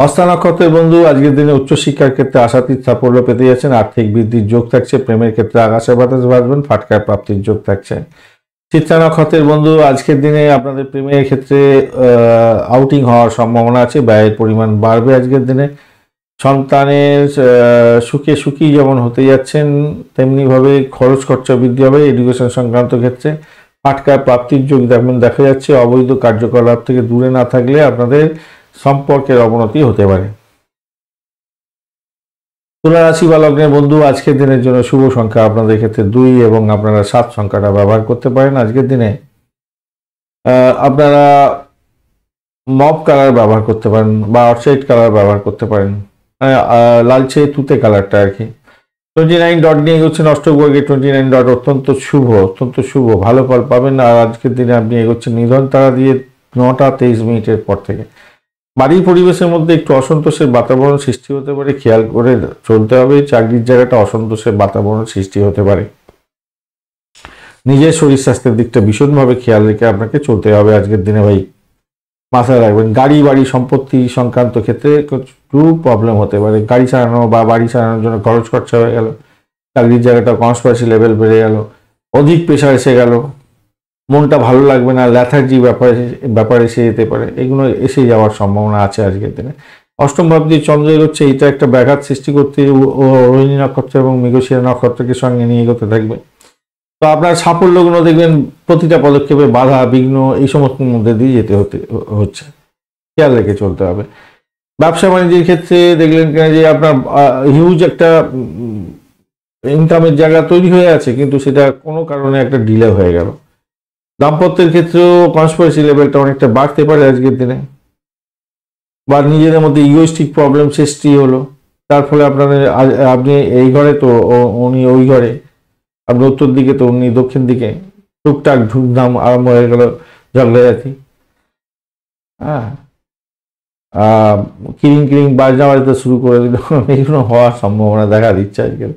হস্তা নক্ষত্রের বন্ধু, আজকের দিনে উচ্চশিক্ষার ক্ষেত্রে আশাতীত সাফল্য পেতে যাচ্ছেন, আর্থিক বৃদ্ধির যোগ থাকছে, প্রেমের ক্ষেত্রে আকাশে বাতাস বাঁধবেন, ফাটকায় প্রাপ্তির যোগ থাকছে। চিত্রা নক্ষত্রের বন্ধু, আজকের দিনে আপনাদের প্রেমের ক্ষেত্রে আউটিং হওয়ার সম্ভাবনা আছে, ব্যয়ের পরিমাণ বাড়বে আজকের দিনে। সন্তানের সুখী যেমন হতে যাচ্ছেন তেমনিভাবে খরচ খরচা বৃদ্ধি হবে এডুকেশন সংক্রান্ত ক্ষেত্রে। ফাটকায় প্রাপ্তির যোগ দেখা যাচ্ছে, অবৈধ কার্যকলাপ থেকে দূরে না থাকলে আপনাদের সম্পর্কের অবনতি হতে পারে। তুলা রাশি বা লগ্নের বন্ধু, আজকের দিনের জন্য শুভ সংখ্যা আপনাদের ক্ষেত্রে 2 এবং আপনারা 7 সংখ্যাটা ব্যবহার করতে পারেন। আজকের দিনে আপনারা মব কালার ব্যবহার করতে পারেন বা অফসাইড কালার ব্যবহার করতে পারেন, লালচে তুতে কালারটা আর কি। 29 ডট নিয়ে এগোচ্ছেন অষ্টবর্গে, 29 ডট অত্যন্ত শুভ, ভালো ফল পাবেন। আর আজকের দিনে আপনি এগোচ্ছেন নিধন তারা দিয়ে 9টা 23 মিনিটের পর থেকে। বাড়ির পরিবেশের মধ্যে একটু অসন্তোষের বাতাবরণ সৃষ্টি হতে পারে, খেয়াল করে চলতে হবে। চাকরির জায়গাটা অসন্তোষের বাতাবরণ সৃষ্টি হতে পারে, নিজের শরীর স্বাস্থ্যের দিকটা ভীষণভাবে খেয়াল রেখে আপনাকে চলতে হবে আজকের দিনে ভাই, মাথায় রাখবেন। গাড়ি বাড়ি সম্পত্তি সংক্রান্ত ক্ষেত্রে একটু প্রবলেম হতে পারে, গাড়ি চালানো বা বাড়ি চালানোর জন্য খরচ খরচা হয়ে গেল, চাকরির জায়গাটা কনস্পারেসি লেভেল বেড়ে গেল, অধিক প্রেশার এসে গেল, মনটা ভালো লাগবে না, ল্যাথার্জি ব্যাপারে এসে যেতে পারে, এগুলো এসে যাওয়ার সম্ভাবনা আছে আজকের দিনে। অষ্টম ভাব দিয়ে চন্দ্র এগোচ্ছে, এটা একটা ব্যাঘাত সৃষ্টি করতে রোহিণী নক্ষত্র এবং মৃগশিরা নক্ষত্রকে সঙ্গে নিয়ে এগোতে থাকবে। তো আপনার সাফল্যগুলো দেখবেন প্রতিটা পদক্ষেপে বাধা বিঘ্ন এই সমস্ত মধ্যে দিয়ে যেতে হচ্ছে, খেয়াল রেখে চলতে হবে। ব্যবসা বাণিজ্যের ক্ষেত্রে দেখলেন কিনা যে আপনার হিউজ একটা ইনকামের জায়গা তৈরি হয়ে আছে, কিন্তু সেটা কোনো কারণে একটা ডিলে হয়ে গেল। দাম্পত্যের ক্ষেত্রেও কনস্পিরেসি লেভেলটা অনেকটা বাড়তে পারে আজকের দিনে, বা নিজেদের মধ্যে ইগোইস্টিক প্রবলেম সৃষ্টি হলো, তার ফলে আপনি এই ঘরে তো উনি ওই ঘরে, আপনি উত্তর দিকে তো উনি দক্ষিণ দিকে, টুকটাক ধুমধাম আরম্ভ হয়ে গেল ঝগড়াঝাটি, হ্যাঁ, কিরিং বাজনা বাজতে শুরু করে দিল, এগুলো হওয়ার সম্ভাবনা দেখা দিচ্ছে আজকাল।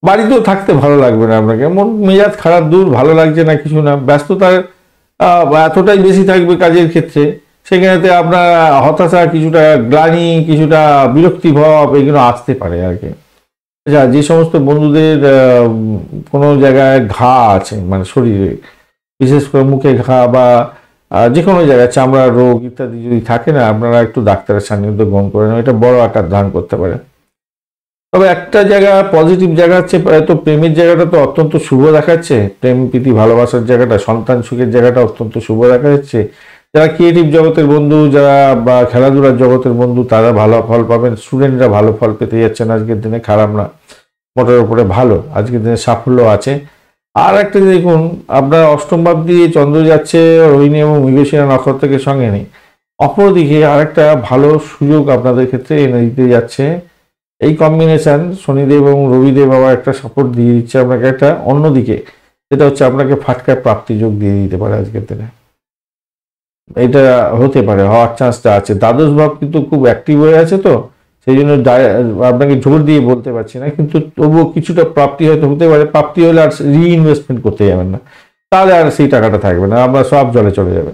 বাড়িতেও থাকতে ভালো লাগবে না আপনাকে, মন মেজাজ খারাপ, দূর ভালো লাগছে না কিছু না, ব্যস্ততার এতটাই বেশি থাকবে কাজের ক্ষেত্রে, সেখানেতে আপনার হতাশা, কিছুটা গ্লানি, কিছুটা বিরক্তি ভাব এগুলো আসতে পারে আর কি। আচ্ছা, যে সমস্ত বন্ধুদের কোনো জায়গায় ঘা আছে মানে শরীরে, বিশেষ করে মুখে ঘা বা যে কোনো জায়গায় চামড়ার রোগ ইত্যাদি যদি থাকে না, আপনারা একটু ডাক্তারের সান্নিধ্য গ্রহণ করে নেন, এটা বড় আকার ধারণ করতে পারে। তবে একটা জায়গা পজিটিভ জায়গা হচ্ছে, তো প্রেমের জায়গাটা তো অত্যন্ত শুভ দেখাচ্ছে, প্রেম প্রীতি ভালোবাসার জায়গাটা, সন্তান সুখের জায়গাটা অত্যন্ত শুভ দেখা যাচ্ছে। যারা ক্রিয়েটিভ জগতের বন্ধু, যারা বা খেলাধুলার জগতের বন্ধু, তারা ভালো ফল পাবেন। স্টুডেন্টরা ভালো ফল পেতে যাচ্ছেন আজকের দিনে, খারাপ না, মোটের উপরে ভালো, আজকের দিনে সাফল্য আছে। আর একটা দেখুন, আপনার অষ্টম ভাব দিয়ে চন্দ্র যাচ্ছে রোহিণী এবং মৃগশিরা নক্ষত্রকে সঙ্গে নেই, অপরদিকে আরেকটা ভালো সুযোগ আপনাদের ক্ষেত্রে এনে দিতে যাচ্ছে এই কম্বিনেশন। শনিদেব এবং রবিদেব আবার একটা সাপোর্ট দিয়ে দিচ্ছে আপনাকে একটা অন্যদিকে, যেটা হচ্ছে আপনাকে ফাটকায় প্রাপ্তি যোগ দিয়ে দিতে পারে আজকের দিনে, এটা হতে পারে, হওয়ার চান্সটা আছে। দ্বাদশ ভাব কিন্তু খুব অ্যাক্টিভ হয়ে আছে, তো সেই জন্য আপনাকে জোর দিয়ে বলতে পারছি না, কিন্তু তবুও কিছুটা প্রাপ্তি হয়তো হতে পারে। প্রাপ্তি হলে আর রিইনভেস্টমেন্ট করতে যাবেন না, তাহলে আর সেই টাকাটা থাকবে না, আমরা সব জলে চলে যাবে।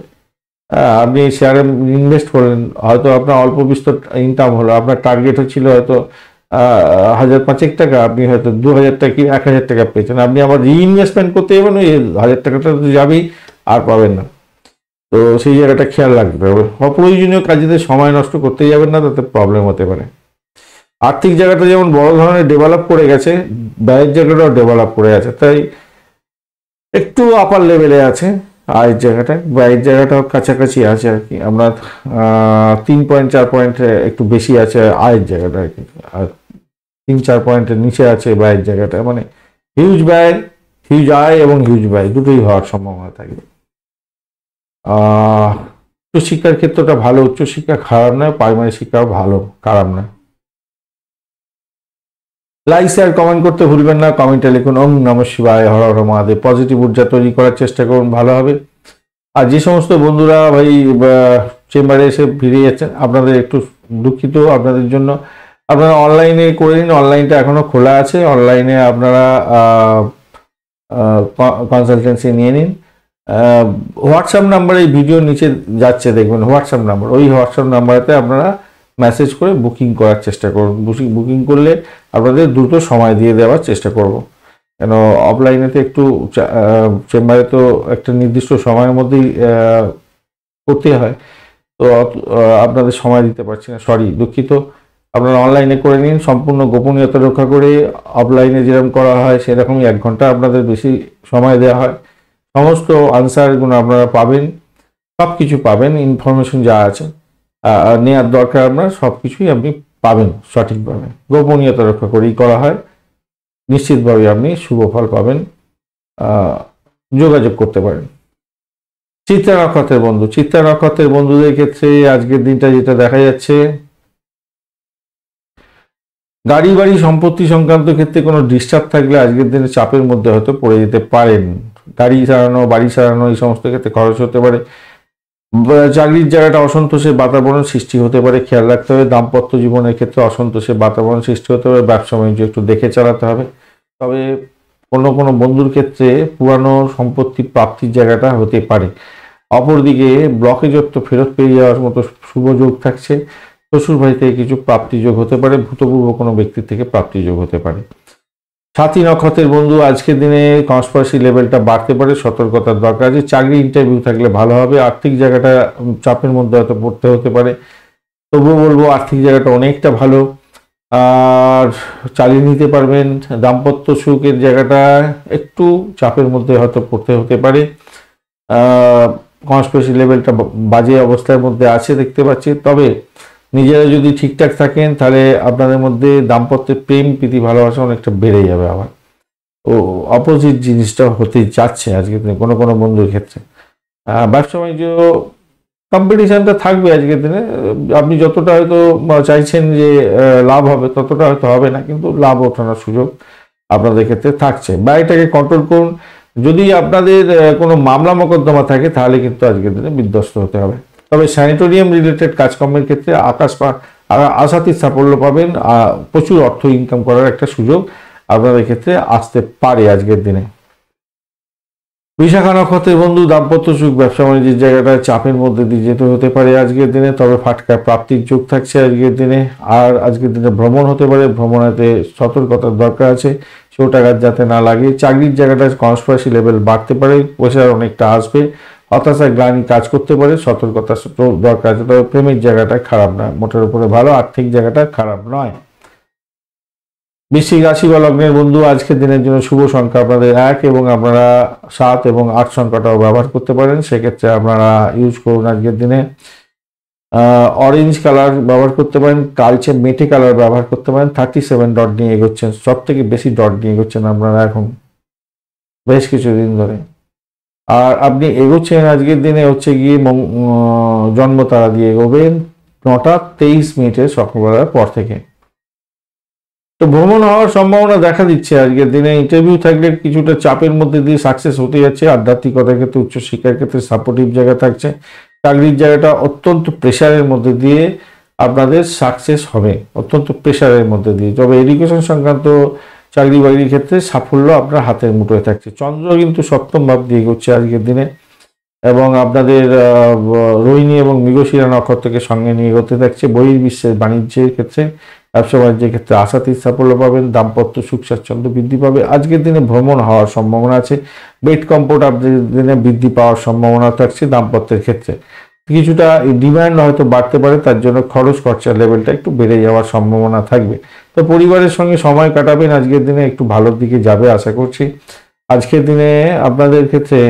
আপনি শেয়ারে ইনভেস্ট করলেন, হয়তো আপনার অল্প বিস্তর ইনকাম হলো, আপনার টার্গেট হচ্ছিল হয়তো 1,500 টাকা আপনি হয়তো 2,000 টাকা কি 1,000 টাকা পেয়েছেন, আপনি আবার রিইনভেস্টমেন্ট করতে যাবেন ওই 1,000 টাকাটা তো যাবেই, আর পাবেন না। তো সেই জায়গাটা খেয়াল রাখতে হবে। অপ্রয়োজনীয় কাজেতে সময় নষ্ট করতে যাবেন না, তাতে প্রবলেম হতে পারে। আর্থিক জায়গাটা যেমন বড় ধরনের ডেভেলপ করে গেছে, ব্যয়ের জায়গাটাও ডেভেলপ করে আছে, তাই একটু আপার লেভেলে আছে আয়ের জায়গাটা, ব্যয়ের জায়গাটাও কাছাকাছি আছে আর কি। আমরা 3.4 পয়েন্ট একটু বেশি আছে আয়ের জায়গাটা আর কি, আর 3-4 পয়েন্টের নিচে আছে ব্যয়ের জায়গাটা। মানে হিউজ ব্যয়, হিউজ আয় এবং হিউজ ব্যয় দুটোই হওয়ার সম্ভাবনা থাকবে। উচ্চশিক্ষার ক্ষেত্রটা ভালো, উচ্চশিক্ষা খারাপ নয়, প্রাইমারি শিক্ষাও ভালো, খারাপ নয়। লাইক শেয়ার কমেন্ট করতে ভুলবেন না, কমেন্টে লিখুন ওম নমঃ শিবায়, হর হর মহাদেব। পজিটিভ ঊর্জা তৈরি করার চেষ্টা করুন, ভালো হবে। আর যে সমস্ত বন্ধুরা ভাই চেম্বারে এসে ফিরে যাচ্ছেন, আপনাদের একটু দুঃখিত আপনাদের জন্য। আপনারা অনলাইনে করে নিন, অনলাইনটা এখনো খোলা আছে, অনলাইনে আপনারা কনসালটেন্সি নিয়ে নিন। হোয়াটসঅ্যাপ নাম্বার এই ভিডিওর নিচে যাচ্ছে, দেখবেন হোয়াটসঅ্যাপ নাম্বার, ওই হোয়াটসঅ্যাপ নাম্বারেতে আপনারা মেসেজ করে বুকিং করার চেষ্টা করুন। বুকিং করলে আপনাদের দ্রুত সময় দিয়ে দেওয়ার চেষ্টা করব, কেন অফলাইনেতে একটু চেম্বারে তো একটা নির্দিষ্ট সময়ের মধ্যেই করতে হয়, তো আপনাদের সময় দিতে পারছি না, সরি, দুঃখিত। আপনারা অনলাইনে করে নিন, সম্পূর্ণ গোপনীয়তা রক্ষা করে। অফলাইনে যেরকম করা হয় সেরকমই 1 ঘন্টা আপনাদের বেশি সময় দেওয়া হয়। সমস্ত আনসারগুলো আপনারা পাবেন, সব কিছু পাবেন, ইনফরমেশন যা আছে নেওয়ার দরকার আপনার সব কিছুই আপনি পাবেন সঠিকভাবে। গোপনীয়তা রক্ষা করেই করা হয়, নিশ্চিতভাবে আপনি শুভ ফল পাবেন। যোগাযোগ করতে পারেন। চিত্রা নক্ষত্রের বন্ধু, চিত্রা নক্ষত্রের বন্ধুদের ক্ষেত্রে আজকের দিনটা যেটা দেখা যাচ্ছে, গাড়ি বাড়ি সম্পত্তি সংক্রান্ত ক্ষেত্রে কোনো ডিস্টার্ব থাকলে আজকের দিনে চাপের মধ্যে হয়তো পড়ে যেতে পারেন। গাড়ি সারানো, বাড়ি সারানো, এই সমস্ত ক্ষেত্রে খরচ হতে পারে। চাকরির জায়গাটা অসন্তোষের বাতাবরণ সৃষ্টি হতে পারে, খেয়াল রাখতে হবে। দাম্পত্য জীবনের ক্ষেত্রে অসন্তোষের বাতাবরণ সৃষ্টি হতে পারে, ব্যবসা বাণিজ্য একটু দেখে চালাতে হবে। তবে কোনো কোনো বন্ধুর ক্ষেত্রে পুরানো সম্পত্তি প্রাপ্তির জায়গাটা হতে পারে। অপরদিকে ব্লকেজত্ব ফেরত পেয়ে যাওয়ার মতো শুভ যোগ থাকছে। শ্বশুর বাড়ি থেকে কিছু প্রাপ্তিযোগ হতে পারে, ভূতপূর্ব কোনো ব্যক্তির থেকে প্রাপ্তিযোগ হতে পারে। সাথী নক্ষত্রের বন্ধু, আজকের দিনে কনস্পিরেসি লেভেলটা বাড়তে পারে, সতর্কতার দরকার আছে। চাকরি ইন্টারভিউ থাকলে ভালো হবে। আর্থিক জায়গাটা চাপের মধ্যে হয়তো পড়তে হতে পারে, তবুও বলবো আর্থিক জায়গাটা অনেকটা ভালো, আর চালিয়ে নিতে পারবেন। দাম্পত্য সুখের জায়গাটা একটু চাপের মধ্যে হয়তো পড়তে হতে পারে। কনস্পিরেসি লেভেলটা বাজে অবস্থার মধ্যে আছে দেখতে পাচ্ছি, তবে নিজেরা যদি ঠিকঠাক থাকেন তাহলে আপনাদের মধ্যে দাম্পত্যের প্রেম প্রীতি ভালোবাসা অনেকটা বেড়ে যাবে। আবার অপোজিট জিনিসটা হতে যাচ্ছে আজকের দিনে কোনো কোনো বন্ধুর ক্ষেত্রে। ব্যবসা বাণিজ্য কম্পিটিশনটা থাকবে আজকের দিনে। আপনি যতটা হয়তো চাইছেন যে লাভ হবে, ততটা হয়তো হবে না, কিন্তু লাভ ওঠানোর সুযোগ আপনাদের ক্ষেত্রে থাকছে। ব্যয়টাকে কন্ট্রোল করুন। যদি আপনাদের কোনো মামলা মোকদ্দমা থাকে তাহলে কিন্তু আজকের দিনে বিধ্বস্ত হতে হবে। তবে স্যানিটোরিয়াম রিলেটেড কাজকর্মের ক্ষেত্রে আশাতীত সাফল্য পাবেন, প্রচুর অর্থ ইনকাম করার একটা সুযোগ আপনাদের ক্ষেত্রে আসতে পারে আজকের দিনে। বিশাখা নক্ষত্রের বন্ধু, দাম্পত্য সুখ ব্যবসা বাণিজ্যের জায়গাটায় চাপের মধ্যে দিয়ে যেতে হতে পারে আজকের দিনে, তবে ফাটকা প্রাপ্তির যোগ থাকছে আজকের দিনে। আর আজকের দিনে ভ্রমণ হতে পারে, ভ্রমণেতে সতর্কতার দরকার আছে, চোটাঘাত যাতে না লাগে। চাকরির জায়গাটায় কনস্পিরেসি লেভেল বাড়তে পারে, প্রেশার অনেকটা আসবে, হতাশা গ্লানি কাজ করতে পারে, সতর্কতা দরকার আছে। তবে প্রেমের জায়গাটা খারাপ নয়, মোটের উপরে ভালো, আর্থিক জায়গাটা খারাপ নয়। বৃশ্চিক রাশি বা লগ্নের বন্ধু, আজকের দিনের জন্য শুভ সংখ্যা আপনাদের 1 এবং আপনারা 7 এবং 8 সংখ্যাটাও ব্যবহার করতে পারেন। সেক্ষেত্রে আপনারা ইউজ করুন আজকের দিনে অরেঞ্জ কালার ব্যবহার করতে পারেন, কালচে মেটে কালার ব্যবহার করতে পারেন। 37 ডট নিয়ে এগোচ্ছেন, সব থেকে বেশি ডট নিয়ে এগোচ্ছেন আপনারা এখন বেশ কিছুদিন ধরে। আর আপনি এগোচ্ছেন আজকের দিনে হচ্ছে গিয়ে জন্ম তারা দিয়ে এগোবেন 9টা 23 মিনিটের সকালবেলার পর থেকে। তো ভ্রমণ হওয়ার সম্ভাবনা দেখা দিচ্ছে আজকের দিনে। ইন্টারভিউ থাকলে কিছুটা চাপের মধ্যে দিয়ে সাকসেস হতে যাচ্ছে। আধ্যাত্মিকতার ক্ষেত্রে, উচ্চশিক্ষার ক্ষেত্রে সাপোর্টিভ জায়গা থাকছে। চাকরির জায়গাটা অত্যন্ত প্রেশারের মধ্যে দিয়ে আপনাদের সাকসেস হবে, অত্যন্ত প্রেশারের মধ্যে দিয়ে। তবে এডুকেশন সংক্রান্ত চাকরি বাকরির ক্ষেত্রে সাফল্য আপনার হাতের মুঠোয় থাকছে। চন্দ্র কিন্তু সপ্তম ভাব দিয়ে এগোচ্ছে আজকের দিনে, এবং আপনাদের রোহিণী এবং মৃগশিরা নক্ষত্রকে সঙ্গে নিয়ে এগোতে থাকছে। বহির্বিশ্বের বাণিজ্যের ক্ষেত্রে ব্যবসা বাণিজ্যের ক্ষেত্রে আশাতীত সাফল্য পাবেন, দাম্পত্য সুখ স্বাচ্ছন্দ্য বৃদ্ধি পাবে। আজকের দিনে ভ্রমণ হওয়ার সম্ভাবনা আছে, বেড কমফোর্ট আপনাদের দিনে বৃদ্ধি পাওয়ার সম্ভাবনা থাকছে। দাম্পত্যের ক্ষেত্রে কিছুটা ডিমান্ড হয়তো বাড়তে পারে, তার জন্য খরচ খরচার লেভেলটা একটু বেড়ে যাওয়ার সম্ভাবনা থাকবে। তো পরিবারের সঙ্গে সময় কাটাবেন, আজকের দিনে একটু ভালোর দিকে যাবে আশা করছি। আজকের দিনে আপনাদের ক্ষেত্রে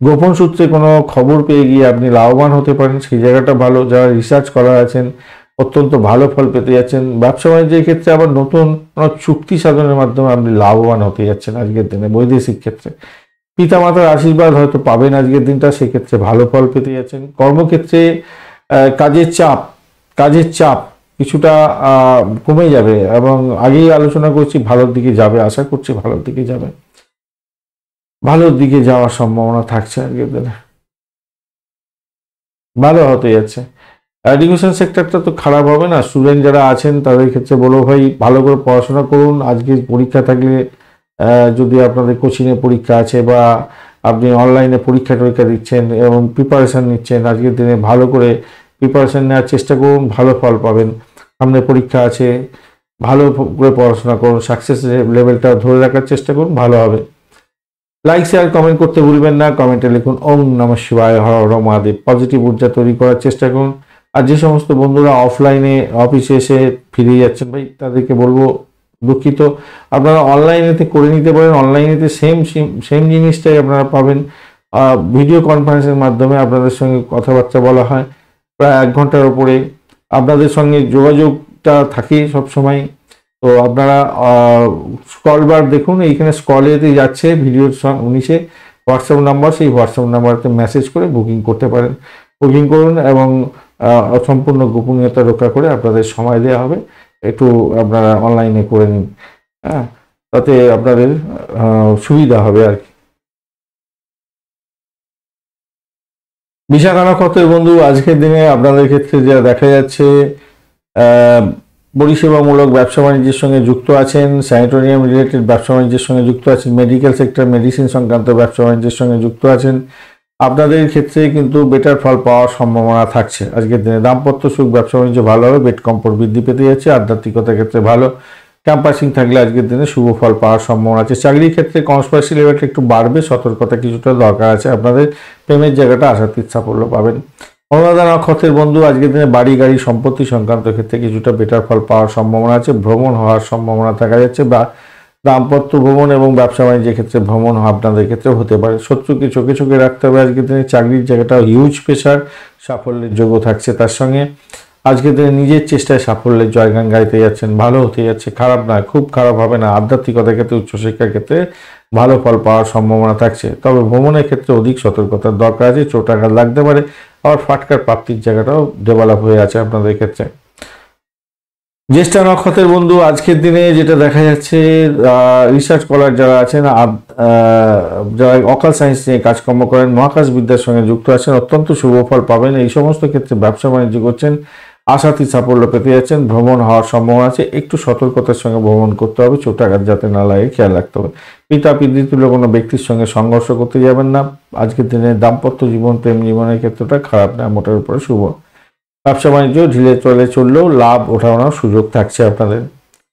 গোপন সূত্রে কোনো খবর পেয়ে গিয়ে আপনি লাভবান হতে পারেন, সেই জায়গাটা ভালো। যারা রিসার্চ করা আছেন অত্যন্ত ভালো ফল পেতে যাচ্ছেন। ব্যবসা বাণিজ্যের ক্ষেত্রে আবার নতুন কোনো চুক্তি সাধনের মাধ্যমে আপনি লাভবান হতে যাচ্ছেন আজকের দিনে। বৈদেশিক ক্ষেত্রে পিতামাতার আশীর্বাদ হয়তো পাবেন আজকের দিনটা, সেক্ষেত্রে ভালো ফল পেতে যাচ্ছেন। কর্মক্ষেত্রে কাজের চাপ কিছুটা কমে যাবে এবং আগেই আলোচনা করছি ভালোর দিকে যাবে, আশা করছি ভালোর দিকে যাবে, ভালোর দিকে যাওয়ার সম্ভাবনা থাকছে আজকের দিনে, ভালো হতে যাচ্ছে। এডুকেশন সেক্টরটা তো খারাপ হবে না। স্টুডেন্ট যারা আছেন তাদের ক্ষেত্রে বলবো ভাই ভালো করে পড়াশোনা করুন। আজকে পরীক্ষা থাকলে যদি আপনাদের কোচিংয়ে পরীক্ষা আছে বা আপনি অনলাইনে পরীক্ষা টরীক্ষা দিচ্ছেন এবং প্রিপারেশান নিচ্ছেন, আজকের দিনে ভালো করে প্রিপারেশান নেওয়ার চেষ্টা করুন, ভালো ফল পাবেন। সামনে পরীক্ষা আছে, ভালো করে পড়াশোনা করুন, সাকসেস লেভেলটা ধরে রাখার চেষ্টা করুন, ভালো হবে। লাইক শেয়ার কমেন্ট করতে ভুলবেন না। কমেন্টে লিখুন ওম নমঃ শিবায়, হর হর মহাদেব। পজিটিভ ঊর্জা তৈরি করার চেষ্টা করুন। আর যে সমস্ত বন্ধুরা অফলাইনে অফিসে এসে ফিরে যাচ্ছেন ভাই, তাদেরকে বলবো দুঃখিত, আপনারা অনলাইনেতে করে নিতে পারেন। অনলাইনেতে সেম জিনিসটাই আপনারা পাবেন। ভিডিও কনফারেন্সের মাধ্যমে আপনাদের সঙ্গে কথাবার্তা বলা হয় প্রায় 1 ঘন্টার উপরে। আপনাদের সঙ্গে যোগাযোগটা থাকে সবসময়। তো আপনারা স্ক্রল বার দেখুন, এইখানে স্ক্রলেতে যাচ্ছে ভিডিওর নিচে হোয়াটসঅ্যাপ নাম্বার, সেই হোয়াটসঅ্যাপ নাম্বারতে মেসেজ করে বুকিং করতে পারেন। বুকিং করুন এবং সম্পূর্ণ গোপনীয়তা রক্ষা করে আপনাদের সময় দেওয়া হবে। একটু আপনারা অনলাইনে করে নিন, হ্যাঁ, তাতে আপনাদের সুবিধা হবে আর কি। বিশাখা নক্ষত্রের বন্ধু, আজকের দিনে আপনাদের ক্ষেত্রে যা দেখা যাচ্ছে পরিষেবামূলক ব্যবসা বাণিজ্যের সঙ্গে যুক্ত আছেন, স্যানিটোরিয়াম রিলেটেড ব্যবসা বাণিজ্যের সঙ্গে যুক্ত আছেন, মেডিকেল সেক্টর মেডিসিন সংক্রান্ত ব্যবসা বাণিজ্যের সঙ্গে যুক্ত আছেন, আপনাদের ক্ষেত্রে কিন্তু বেটার ফল পাওয়ার সম্ভাবনা থাকছে আজকের দিনে। দাম্পত্য সুখ ব্যবসা বাণিজ্য ভালো হবে, বেড কমফোর্ট বৃদ্ধি পেতে যাচ্ছে। আধ্যাত্মিকতার ক্ষেত্রে ভালো, ক্যাম্পাসিং থাকলে আজকের দিনে শুভ ফল পাওয়ার সম্ভাবনা আছে। চাকরির ক্ষেত্রে কনস্পারেসি লেভেলটা একটু বাড়বে, সতর্কতা কিছুটা দরকার আছে আপনাদের। প্রেমের জায়গাটা আশাতীত সাফল্য পাবেন। অনুরাধা নক্ষত্রের বন্ধু, আজকের দিনে বাড়ি গাড়ি সম্পত্তি সংক্রান্ত ক্ষেত্রে কিছুটা বেটার ফল পাওয়ার সম্ভাবনা আছে। ভ্রমণ হওয়ার সম্ভাবনা দেখা যাচ্ছে, বা দাম্পত্য ভ্রমণ এবং ব্যবসা বাণিজ্যের ক্ষেত্রে ভ্রমণ আপনাদের ক্ষেত্রে হতে পারে। শত্রুকে চোখে চোখে রাখতে হবে আজকের দিনে। চাকরির জায়গাটা হিউজ প্রেশার, সাফল্যের যোগ্য থাকছে। তার সঙ্গে আজকের দিনে নিজের চেষ্টায় সাফল্যের জয়গান গাইতে যাচ্ছেন, ভালো হতে যাচ্ছে, খারাপ নয়, খুব খারাপ হবে না। আধ্যাত্মিকতার ক্ষেত্রে উচ্চশিক্ষার ক্ষেত্রে ভালো ফল পাওয়ার সম্ভাবনা থাকছে। তবে ভ্রমণের ক্ষেত্রে অধিক সতর্কতার দরকার আছে, চোট আঘাত লাগতে পারে। আবার ফাটকার প্রাপ্তির জায়গাটাও ডেভেলপ হয়ে আছে আপনাদের ক্ষেত্রে। জ্যেষ্ঠা নক্ষত্রের বন্ধু, আজকের দিনে যেটা দেখা যাচ্ছে রিসার্চ স্কলার যারা আছেন, যারা অকাল সায়েন্স নিয়ে কাজকর্ম করেন, মহাকাশ বিদ্যার সঙ্গে যুক্ত আছেন, অত্যন্ত শুভ ফল পাবেন। এই সমস্ত ক্ষেত্রে ব্যবসা বাণিজ্য করছেন, আশাতীত সাফল্য পেতে যাচ্ছেন। ভ্রমণ হওয়ার সম্ভাবনা আছে, একটু সতর্কতার সঙ্গে ভ্রমণ করতে হবে, চোট আঘাত যাতে না লাগে খেয়াল রাখতে হবে। পিতা পিতৃতুল্য কোনো ব্যক্তির সঙ্গে সংঘর্ষ করতে যাবেন না। আজকের দিনে দাম্পত্য জীবন প্রেম জীবনের ক্ষেত্রটা খারাপ না, মোটের উপরে শুভ। ব্যবসা বাণিজ্য ঢিলে চললেও লাভ ওঠানোর সুযোগ থাকছে আপনাদের।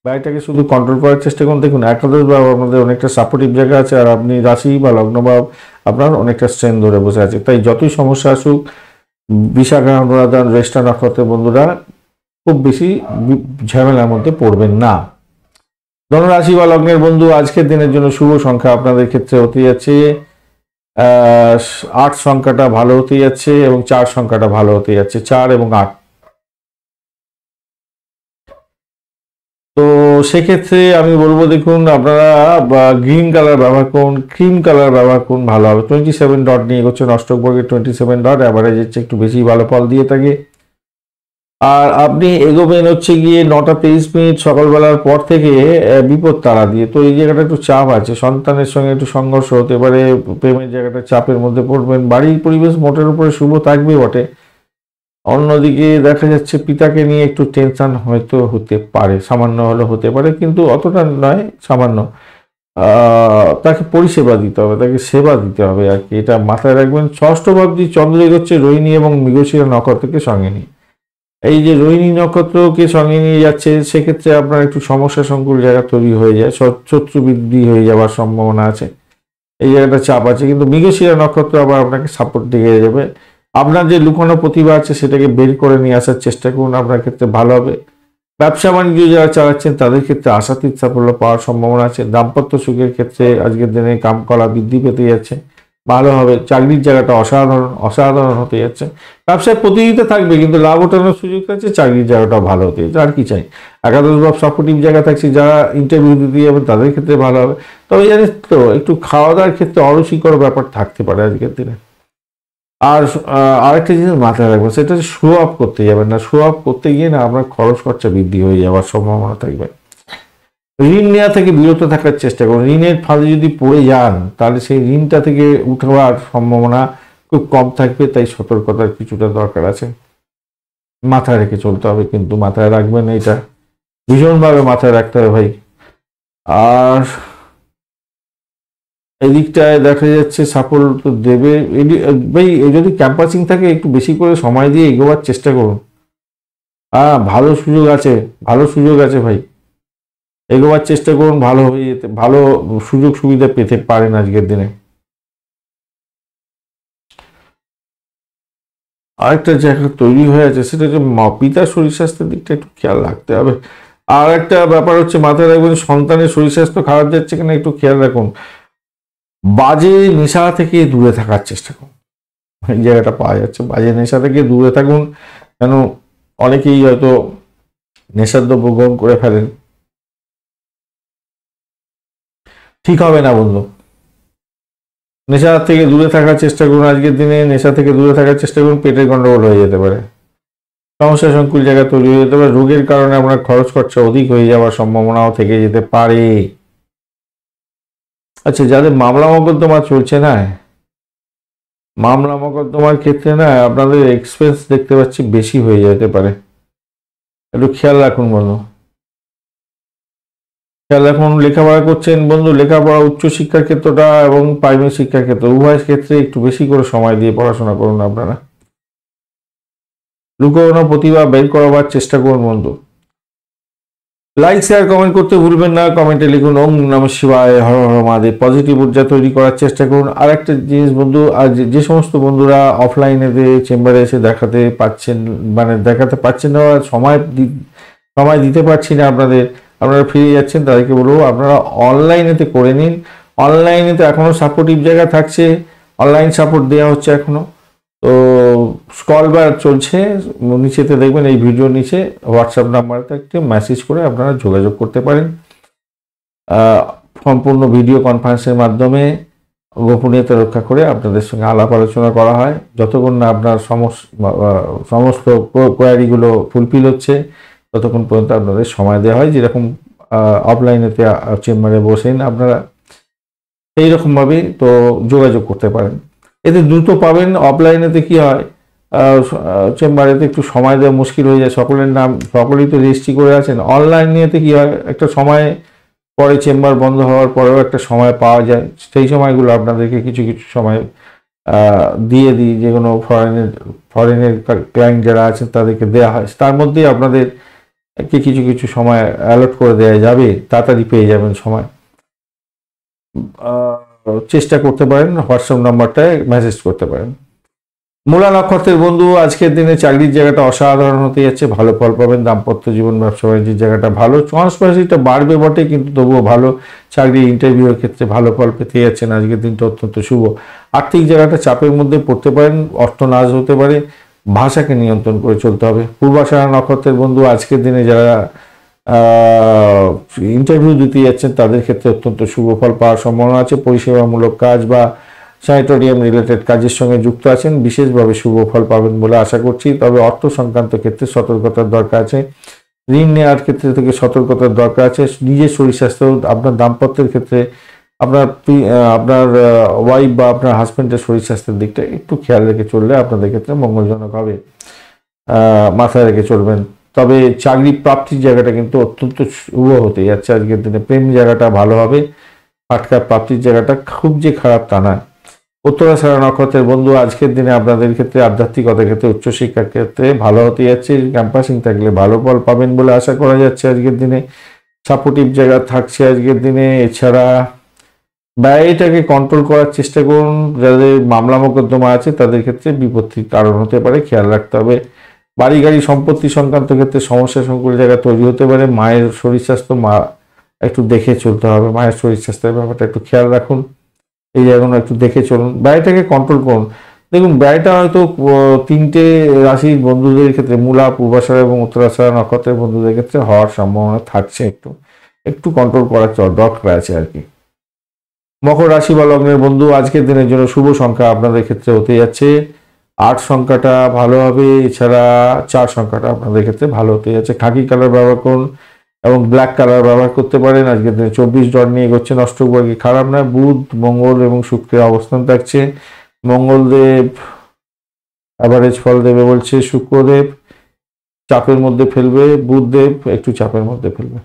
ব্যয়টাকে শুধু কন্ট্রোল করার চেষ্টা করুন। দেখুন একাদশ ভাব আপনাদের অনেকটা সাপোর্টিভ জায়গা আছে, আর আপনি রাশি বা লগ্নভাব আপনার অনেকটা স্ট্রেন ধরে বসে আছে। তাই যতই সমস্যা আসুক, বিশাখা অনুরাধা জ্যেষ্ঠা নক্ষত্রের বন্ধুরা খুব বেশি ঝামেলার মধ্যে পড়বেন না। ধনুরাশি বা লগ্নের বন্ধু, আজকের দিনের জন্য শুভ সংখ্যা আপনাদের ক্ষেত্রে হতে যাচ্ছে 8 সংখ্যাটা ভালো হতে যাচ্ছে এবং 4 সংখ্যাটা ভালো হতে যাচ্ছে, 4 এবং 8। তো সেক্ষেত্রে আমি বলবো দেখুন আপনারা গ্রিন কালার ব্যবহার করুন, ক্রিম কালার ব্যবহার করুন, ভালো হবে। 27 ডট নিয়ে এগোচ্ছেন, অষ্টকবর্গের 27 ডট অ্যাভারেজ হচ্ছে একটু বেশি ভালো ফল দিয়ে থাকে। আর আপনি এগোবেন হচ্ছে গিয়ে 9টা 23 মিনিট সকালবেলার পর থেকে বিপদ তারা দিয়ে। তো এই জায়গাটা একটু চাপ আছে, সন্তানের সঙ্গে একটু সংঘর্ষ হতে পারে, প্রেমের জায়গাটা চাপের মধ্যে পড়বেন। বাড়ির পরিবেশ মোটের উপরে শুভ থাকবে বটে। অন্যদিকে দেখা যাচ্ছে পিতাকে নিয়ে একটু টেনশন হয়তো হতে পারে, সামান্য হলে হতে পারে, কিন্তু অতটা নয়, সামান্য। তাকে পরিষেবা দিতে হবে, তাকে সেবা দিতে হবে আর কি, এটা মাথায় রাখবেন। ষষ্ঠ ভাবজি চন্দ্র এগোচ্ছে রোহিণী এবং মৃগশিরা নক্ষত্রকে সঙ্গে নিয়ে। এই যে রোহিণী নক্ষত্রকে সঙ্গে নিয়ে যাচ্ছে, সেক্ষেত্রে আপনার একটু সমস্যা সংকুল জায়গা তৈরি হয়ে যায়, শত্রু বৃদ্ধি হয়ে যাওয়ার সম্ভাবনা আছে, এই জায়গাটা চাপ আছে। কিন্তু মৃগশিরা নক্ষত্র আবার আপনাকে সাপোর্ট দিয়ে যাবে। আপনার যে লুকানো প্রতিভা আছে সেটাকে বের করে নিয়ে আসার চেষ্টা করুন, আপনার ক্ষেত্রে ভালো হবে। ব্যবসা বাণিজ্য যারা চালাচ্ছেন তাদের ক্ষেত্রে আশাতীত সাফল্য পাওয়ার সম্ভাবনা আছে। দাম্পত্য সুখের ক্ষেত্রে আজকের দিনে কামকলা বৃদ্ধি পেতে যাচ্ছে, ভালো হবে। চাকরির জায়গাটা অসাধারণ হতে যাচ্ছে। ব্যবসায় প্রতিযোগিতা থাকবে কিন্তু লাভ ওঠানোর সুযোগ আছে, চাকরির জায়গাটাও ভালো হতে যাচ্ছে। আর কি চাই, একাদশ ভাব সাপোর্টিভ জায়গা থাকছে, যারা ইন্টারভিউ দিতে যাবেন তাদের ক্ষেত্রে ভালো হবে। তবে জানিস তো, একটু খাওয়া দাওয়ার ক্ষেত্রে অরুচিকর ব্যাপার থাকতে পারে আজকের দিনে। আর আরেকটা জিনিস মাথায় রাখবেন, সেটা হচ্ছে শো আপ করতে যাবেন না। শো আপ করতে গিয়ে না আপনার খরচ খরচা বৃদ্ধি হয়ে যাওয়ার সম্ভাবনা থাকবে। ঋণ নেওয়া থেকে বিরত থাকার চেষ্টা করুন। ঋণের ফাঁদে যদি পড়ে যান তাহলে সেই ঋণটা থেকে উঠবার সম্ভাবনা খুব কম থাকবে, তাই সতর্কতার কিছুটা দরকার আছে, মাথায় রেখে চলতে হবে। কিন্তু মাথায় রাখবেন, এটা ভীষণভাবে মাথায় রাখতে হবে ভাই। আর এদিকটায় দেখা যাচ্ছে সাপোর্ট তো দেবে ভাই। যদি ক্যাম্পাসিং থাকে একটু বেশি করে সময় দিয়ে এগোবার চেষ্টা করুন। ভালো সুযোগ আছে, ভালো সুযোগ আছে ভাই, এগোবার চেষ্টা করুন, ভালো হয়ে যেতে, ভালো সুযোগ সুবিধা পেতে পারেন আজকের দিনে। আরেকটা জায়গা তৈরি হয়ে আছে, সেটা হচ্ছে পিতার শরীর স্বাস্থ্যের দিকটা একটু খেয়াল রাখতে হবে। আর একটা ব্যাপার হচ্ছে মাথায় রাখবেন, সন্তানের শরীর স্বাস্থ্য খারাপ যাচ্ছে কিনা একটু খেয়াল রাখুন। বাজে নেশা থেকে দূরে থাকার চেষ্টা করুন, এই জায়গাটা পাওয়া যাচ্ছে। বাজে নেশা থেকে দূরে থাকুন, কেন অনেকেই হয়তো নেশার দ্রব্য গ্রহণ করে ফেলেন, ঠিক হবে না বন্ধু। নেশা থেকে দূরে থাকার চেষ্টা করুন আজকের দিনে, নেশা থেকে দূরে থাকার চেষ্টা করুন। পেটের গন্ডগোল হয়ে যেতে পারে, সমস্যা সংকুল জায়গা তৈরি হয়ে যেতে পারে। রোগের কারণে আপনার খরচ খরচা অধিক হয়ে যাওয়ার সম্ভাবনাও থেকে যেতে পারে। আচ্ছা, যাদের মামলা মোকদ্দমা চলছে না, মামলা মোকদ্দমার ক্ষেত্রে না আপনাদের এক্সপেন্স দেখতে পাচ্ছি বেশি হয়ে যেতে পারে, একটু খেয়াল রাখুন বন্ধু, খেয়াল রাখুন। লেখাপড়া করছেন বন্ধু, লেখাপড়া উচ্চশিক্ষার ক্ষেত্রটা এবং প্রাইমারি শিক্ষার ক্ষেত্র উভয় ক্ষেত্রে একটু বেশি করে সময় দিয়ে পড়াশোনা করুন আপনারা। লুকোনো প্রতিভা বের করাবার চেষ্টা করুন বন্ধু। লাইক শেয়ার কমেন্ট করতে ভুলবেন না। কমেন্টে লিখুন ওম নমঃ শিবায়, হর হর মহাদেব। পজিটিভ ঊর্জা তৈরি করার চেষ্টা করুন। আর একটা জিনিস বন্ধু, আর যে সমস্ত বন্ধুরা অফলাইনে চেম্বারে এসে দেখাতে পাচ্ছেন, মানে দেখাতে পাচ্ছেন না, সময় দিতে পারছি না আপনারা ফিরে যাচ্ছেন, তাদেরকে বলবো আপনারা অনলাইনেতে করে নিন। অনলাইনেতে এখনো সাপোর্টিভ জায়গা থাকছে, অনলাইন সাপোর্ট দেওয়া হচ্ছে এখনো। তো স্ক্রল বার চলছে, নিচেতে দেখবেন, এই ভিডিওর নিচে হোয়াটসঅ্যাপ নাম্বারতে একটি মেসেজ করে আপনারা যোগাযোগ করতে পারেন। সম্পূর্ণ ভিডিও কনফারেন্সের মাধ্যমে গোপনীয়তা রক্ষা করে আপনাদের সঙ্গে আলাপ আলোচনা করা হয়। যতক্ষণ না আপনার সমস্ত কোয়ারিগুলো ফুলফিল হচ্ছে ততক্ষণ পর্যন্ত আপনাদের সময় দেওয়া হয়। যেরকম অফলাইনেতে চেম্বারে বসেন আপনারা, এইরকমভাবেই তো যোগাযোগ করতে পারেন, এতে দ্রুত পাবেন। অফলাইনেতে কি হয়, চেম্বারেতে একটু সময় দেওয়া মুশকিল হয়ে যায়, সকলেই তো রেজিস্ট্রি করে আছেন। অনলাইনেতে কি হয়, একটা সময় পরে চেম্বার বন্ধ হওয়ার পরেও একটা সময় পাওয়া যায়, সেই সময়গুলো আপনাদেরকে কিছু সময় দিয়ে দিই, যে কোনো ফরেনের ক্লায়েন্ট যারা আছেন তাদেরকে দেওয়া হয়, তার মধ্যেই আপনাদের কিছু সময় অ্যালট করে দেওয়া যাবে, তাড়াতাড়ি পেয়ে যাবেন সময়। চেষ্টা করতে পারেন, হোয়াটসঅ্যাপ নাম্বারটায় মেসেজ করতে পারেন। মূলা নক্ষত্রের বন্ধু, আজকের দিনে চাকরির জায়গাটা অসাধারণ হতে যাচ্ছে, ভালো ফল পাবেন। দাম্পত্য জীবন, ব্যবসা বাণিজ্যের জায়গাটা ভালো, ট্রান্সপারেন্সিটা বাড়বে বটে, কিন্তু তবুও ভালো। চাকরি ইন্টারভিউয়ের ক্ষেত্রে ভালো ফল পেতে যাচ্ছেন, আজকের দিনটা অত্যন্ত শুভ। আর্থিক জায়গাটা চাপের মধ্যে পড়তে পারেন, অর্থ নাশ হতে পারে, ভাষাকে নিয়ন্ত্রণ করে চলতে হবে। পূর্বাষাঢ়া নক্ষত্রের বন্ধু, আজকের দিনে যারা ইন্টারভিউ দিতে যাচ্ছেন তাদের ক্ষেত্রে অত্যন্ত শুভ ফল পাওয়ার সম্ভাবনা আছে। পরিষেবামূলক কাজ বা স্যানিটোরিয়াম রিলেটেড কাজের সঙ্গে যুক্ত আছেন, বিশেষভাবে শুভ ফল পাবেন বলে আশা করছি। তবে অর্থ সংক্রান্ত ক্ষেত্রে সতর্কতার দরকার আছে, ঋণ নেওয়ার ক্ষেত্রে থেকে সতর্কতার দরকার আছে। নিজের শরীর স্বাস্থ্য, আপনার দাম্পত্যের ক্ষেত্রে আপনার ওয়াইফ বা আপনার হাজব্যান্ডের শরীর স্বাস্থ্যের দিকটা একটু খেয়াল রেখে চললে আপনাদের ক্ষেত্রে মঙ্গলজনক হবে, মাথায় রেখে চলবেন। তবে চাকরি প্রাপ্তির জায়গাটা কিন্তু অত্যন্ত শুভ হতে যাচ্ছে আজকের দিনে। প্রেম জায়গাটা ভালো হবে, ফাটকা প্রাপ্তির জায়গাটা খুব যে খারাপ তা নয়। উত্তরাষাঢ়া নক্ষত্রের বন্ধু আজকের দিনে আপনাদের ক্ষেত্রে আধ্যাত্মিকতার ক্ষেত্রে উচ্চশিক্ষার ক্ষেত্রে ভালো হতে যাচ্ছে। ক্যাম্পাসিং থাকলে ভালো ফল পাবেন বলে আশা করা যাচ্ছে আজকের দিনে। সাপোর্টিভ জায়গা থাকছে আজকের দিনে। এছাড়া ব্যয়টাকে কন্ট্রোল করার চেষ্টা করুন। যাদের মামলা মোকদ্দমা আছে তাদের ক্ষেত্রে বিপত্তির কারণ হতে পারে, খেয়াল রাখতে হবে। বাড়ি গাড়ি সম্পত্তি সংক্রান্ত ক্ষেত্রে সমস্যা সংকুল জায়গা তৈরি হতে পারে। মায়ের শরীর স্বাস্থ্য একটু দেখে চলতে হবে। মায়ের শরীর স্বাস্থ্যের ব্যাপারটা একটু খেয়াল রাখুন। এই জায়গাগুলো একটু দেখে চলুন, ব্যয়টাকে কন্ট্রোল করুন। দেখুন ব্যয়টা হয়তো 3টে রাশির বন্ধুদের ক্ষেত্রে মূলা, পূর্বাষাঢ়া এবং উত্তরাষাঢ়া নক্ষত্রের বন্ধুদের ক্ষেত্রে হওয়ার সম্ভাবনা থাকছে। একটু কন্ট্রোল করার দরকার আছে আর কি। মকর রাশি বা লগ্নের বন্ধু আজকের দিনের জন্য শুভ সংখ্যা আপনাদের ক্ষেত্রে হতে যাচ্ছে 8 সংখ্যাটা ভালো হবে। এছাড়া 4 সংখ্যাটা আপনাদের ক্ষেত্রে ভালো হতে যাচ্ছে। খাকি কালার ব্যবহার করুন এবং ব্ল্যাক কালার ব্যবহার করতে পারেন। আজকের দিনে 24 ডট নিয়ে এগোচ্ছে। অষ্টকবর্গে খারাপ না। বুধ, মঙ্গল এবং শুক্রের অবস্থান থাকছে। মঙ্গলদেব অ্যাভারেজ ফল দেবে বলছে, শুক্রদেব চাপের মধ্যে ফেলবে, বুধদেব একটু চাপের মধ্যে ফেলবে।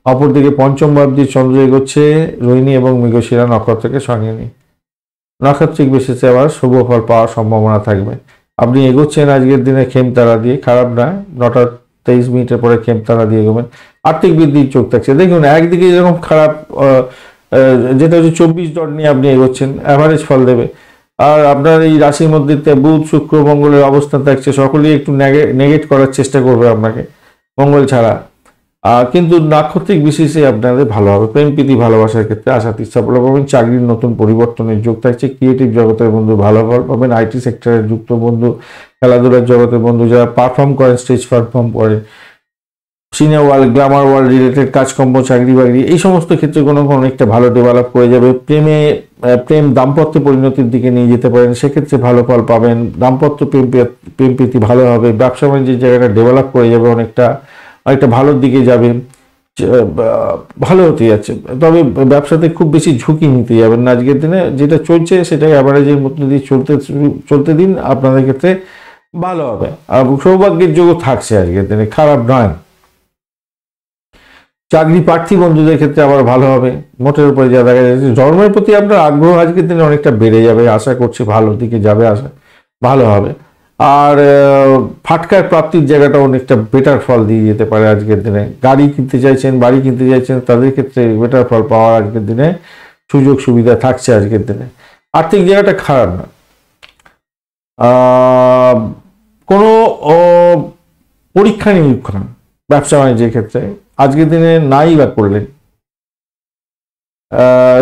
অপরদিকে পঞ্চম ভাবটি চন্দ্র এগোচ্ছে রোহিণী এবং মৃগশিরা নক্ষত্রকে সঙ্গে নিয়ে। নক্ষত্রিক বিশেষে আবার শুভ ফল পাওয়ার সম্ভাবনা থাকবে। আপনি এগোচ্ছেন আজকের দিনে খেমতারা দিয়ে, খারাপ না। 9:23 পরে খেমতারা দিয়ে এগোবেন। আর্থিক বৃদ্ধির চোখ থাকছে। দেখুন একদিকে যেরকম খারাপ যেটা হচ্ছে 24 ডট নিয়ে আপনি এগোচ্ছেন, অ্যাভারেজ ফল দেবে। আর আপনার এই রাশির মধ্যে বুধ, শুক্র, মঙ্গলের অবস্থান থাকছে। সকলেই একটু নেগেট করার চেষ্টা করবে আপনাকে মঙ্গল ছাড়া। কিন্তু নাক্ষত্রিক বিশেষে আপনাদের ভালো হবে। প্রেম প্রীতি ভালোবাসার ক্ষেত্রে আশাতীত সাফল্য পাবেন। চাকরির নতুন পরিবর্তনের যোগ থাকছে। ক্রিয়েটিভ জগতের বন্ধু ভালো ফল পাবেন। আইটি সেক্টরের যুক্ত বন্ধু, খেলাধুলার জগতের বন্ধু যারা পারফর্ম করেন, স্টেজ পারফর্ম করেন, সিনে ওয়ার্ল্ড, গ্ল্যামার ওয়ার্ল্ড রিলেটেড কাজকর্ম, চাকরি বাকরি, এই সমস্ত ক্ষেত্রে কোনো অনেকটা ভালো ডেভেলপ করে যাবে। প্রেম দাম্পত্য পরিণতির দিকে নিয়ে যেতে পারেন, সেক্ষেত্রে ভালো ফল পাবেন। দাম্পত্য প্রেম প্রীতি ভালো হবে। ব্যবসা বাণিজ্যের জায়গাটা ডেভেলপ করে যাবে, অনেকটা ভালোর দিকে যাবে, ভালো হতে যাচ্ছে। তবে ব্যবসাতে খুব বেশি ঝুঁকি নিতে যাবেন না আজকের দিনে। যেটা চলছে সেটাই অ্যাভারেজের মধ্যে দিয়ে চলতে দিন, আপনাদের ক্ষেত্রে ভালো হবে। আর সৌভাগ্যের যোগও থাকছে আজকের দিনে, খারাপ নয়। চাকরি প্রার্থী বন্ধুদের ক্ষেত্রে আবার ভালো হবে। মোটের উপরে যা দেখা যাচ্ছে, ধর্মের প্রতি আপনার আগ্রহ আজকের দিনে অনেকটা বেড়ে যাবে। আশা করছি ভালোর দিকে যাবে, ভালো হবে। আর ফাটকার প্রাপ্তির জায়গাটা অনেকটা বেটার ফল দিয়ে যেতে পারে আজকের দিনে। গাড়ি কিনতে চাইছেন, বাড়ি কিনতে চাইছেন, তাদের ক্ষেত্রে বেটার ফল পাওয়ার আজকের দিনে সুযোগ সুবিধা থাকছে আজকের দিনে। আর্থিক জায়গাটা খারাপ না। কোনো পরীক্ষা নিরীক্ষা ব্যবসা বাণিজ্যের ক্ষেত্রে আজকের দিনে নাই বা করলেন,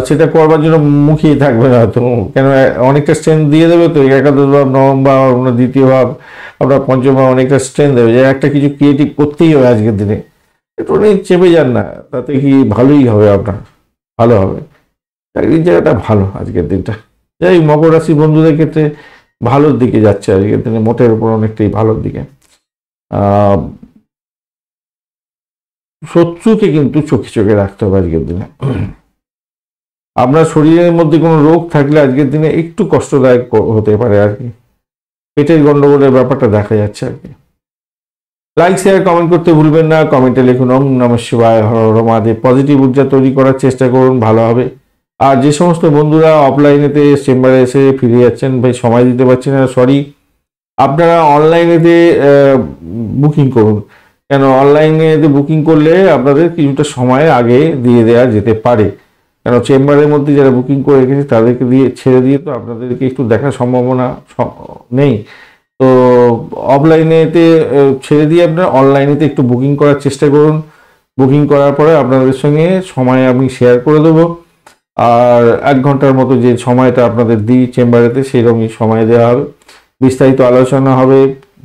সেটা করবার জন্য মুখিয়ে থাকবে না হয়তো। কেন অনেকটা স্ট্রেন্থ দিয়ে দেবে তো। একাদশ ভাব, নবম ভাব, আপনার দ্বিতীয় ভাব, আপনার পঞ্চম ভাব অনেকটা স্ট্রেন্থ দেবে যে একটা কিছু ক্রিয়েটিভ করতেই হবে আজকের দিনে। একটু অনেক চেপে যান না, তাতে কি ভালোই হবে, আপনার ভালো হবে। চাকরির জায়গাটা ভালো আজকের দিনটা। যাই মকর রাশি বন্ধুদের ক্ষেত্রে ভালোর দিকে যাচ্ছে আজকের দিনে, মোটের উপর অনেকটাই ভালোর দিকে। শত্রুকে কিন্তু চোখে চোখে রাখতে হবে আজকের দিনে। আপনার শরীরের মধ্যে কোনো রোগ থাকলে আজকের দিনে একটু কষ্টদায়ক হতে পারে আর কি। পেটের গন্ডগোলের ব্যাপারটা দেখা যাচ্ছে আর কি। লাইক, শেয়ার, কমেন্ট করতে ভুলবেন না। কমেন্টে লিখুন ওম নমঃ শিবায়, হর হর মহাদেব। পজিটিভ ঊর্জা তৈরি করার চেষ্টা করুন, ভালো হবে। আর যে সমস্ত বন্ধুরা অফলাইনেতে চেম্বারে এসে ফিরে যাচ্ছেন, ভাই সময় দিতে পারছেন না, সরি, আপনারা অনলাইনেতে বুকিং করুন। কেন অনলাইনেতে বুকিং করলে আপনাদের কিছুটা সময় আগে দিয়ে দেওয়া যেতে পারে। কেন চেম্বারের মধ্যে যারা বুকিং করে রেখেছে তাদেরকে ছেড়ে দিয়ে তো আপনাদেরকে একটু দেখার সম্ভাবনা নেই। তো অফলাইনেতে ছেড়ে দিয়ে আপনারা অনলাইনেতে একটু বুকিং করার চেষ্টা করুন। বুকিং করার পরে আপনাদের সঙ্গে সময় আমি শেয়ার করে দেবো। আর 1 ঘন্টার মতো যে সময়টা আপনাদের দিই চেম্বারেতে, সেরকমই সময় দেওয়া হবে। বিস্তারিত আলোচনা হবে,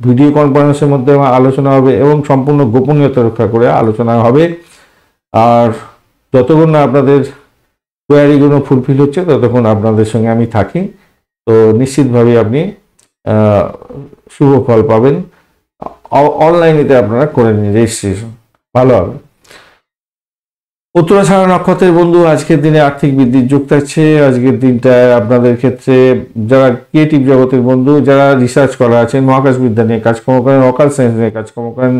ভিডিও কনফারেন্সের মধ্যে আলোচনা হবে এবং সম্পূর্ণ গোপনীয়তা রক্ষা করে আলোচনা হবে। আর যতক্ষণ না আপনাদের কোয়ারিগুলো ফুলফিল হচ্ছে ততক্ষণ আপনাদের সঙ্গে আমি থাকি। তো নিশ্চিতভাবে আপনি শুভ ফল পাবেন। অনলাইনেতে আপনারা করে নিন রেজিস্ট্রেশন, ভালো হবে। উত্তরাষাঢ়া নক্ষত্রের বন্ধু আজকের দিনে আর্থিক বৃদ্ধির যোগ থাকছে। আজকের দিনটায় আপনাদের ক্ষেত্রে যারা ক্রিয়েটিভ জগতের বন্ধু, যারা রিসার্চ করা আছেন, মহাকাশ বিদ্যা নিয়ে কাজকর্ম করেন, অকাল সায়েন্স নিয়ে কাজকর্ম করেন,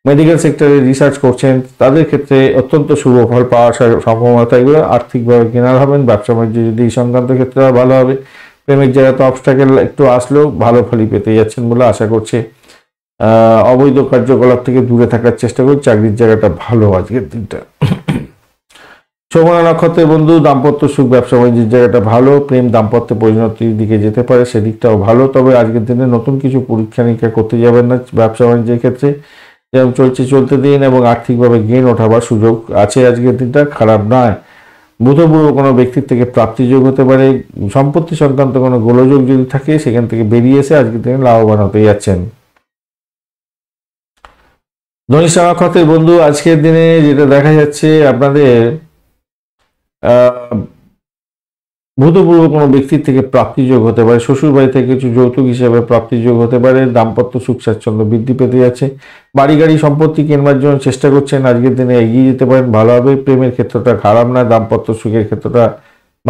মেডিকেল সেক্টরে রিসার্চ করছেন তাদের ক্ষেত্রে অত্যন্ত শুভ ফল পাওয়ার সম্ভাবনা থাকবে। আর্থিকভাবে কেনার হবেন, ব্যবসা বাণিজ্য যদি এই সংক্রান্ত ক্ষেত্রে ভালো হবে। প্রেমের জায়গাতে অবস্ট্রাকেল একটু আসলেও ভালো ফলই পেতে যাচ্ছেন বলে আশা করছে। অবৈধ কার্যকলাপ থেকে দূরে থাকার চেষ্টা করুন। চাকরির জায়গাটা ভালো আজকের দিনটা। শোভনা নক্ষত্রের বন্ধু, দাম্পত্য সুখ, ব্যবসা বাণিজ্যের জায়গাটা ভালো। প্রেম দাম্পত্য পরিণতির দিকে যেতে পারে, সেদিকটাও ভালো। তবে আজকের দিনে নতুন কিছু পরীক্ষা নিরীক্ষা করতে যাবেন না ব্যবসা বাণিজ্যের ক্ষেত্রে। যেমন চলছে চলতে দিন, এবং আর্থিকভাবে গেইন ওঠাবার সুযোগ আছে আজকের দিনটা, খারাপ নয়। ভূতপূর্ব কোনো ব্যক্তির থেকে প্রাপ্তিযোগ হতে পারে। সম্পত্তি সংক্রান্ত কোনো গোলযোগ যদি থাকে সেখান থেকে বেরিয়ে এসে আজকের দিনে লাভবান হতে যাচ্ছেন। ধনিষ্ঠা নক্ষত্রের বন্ধু, আজকের দিনে যেটা দেখা যাচ্ছে আপনাদের ভূতপূর্ব কোনো ব্যক্তির থেকে প্রাপ্তিযোগ হতে পারে। শ্বশুর বাড়ি থেকে কিছু যৌতুক হিসেবে প্রাপ্তিযোগ হতে পারে। দাম্পত্য সুখ স্বাচ্ছন্দ্য বৃদ্ধি পেতে যাচ্ছে। বাড়ি গাড়ি সম্পত্তি কেনবার জন্য চেষ্টা করছেন, আজকের দিনে এগিয়ে যেতে পারেন, ভালো হবে। প্রেমের ক্ষেত্রটা খারাপ না, দাম্পত্য সুখের ক্ষেত্রটা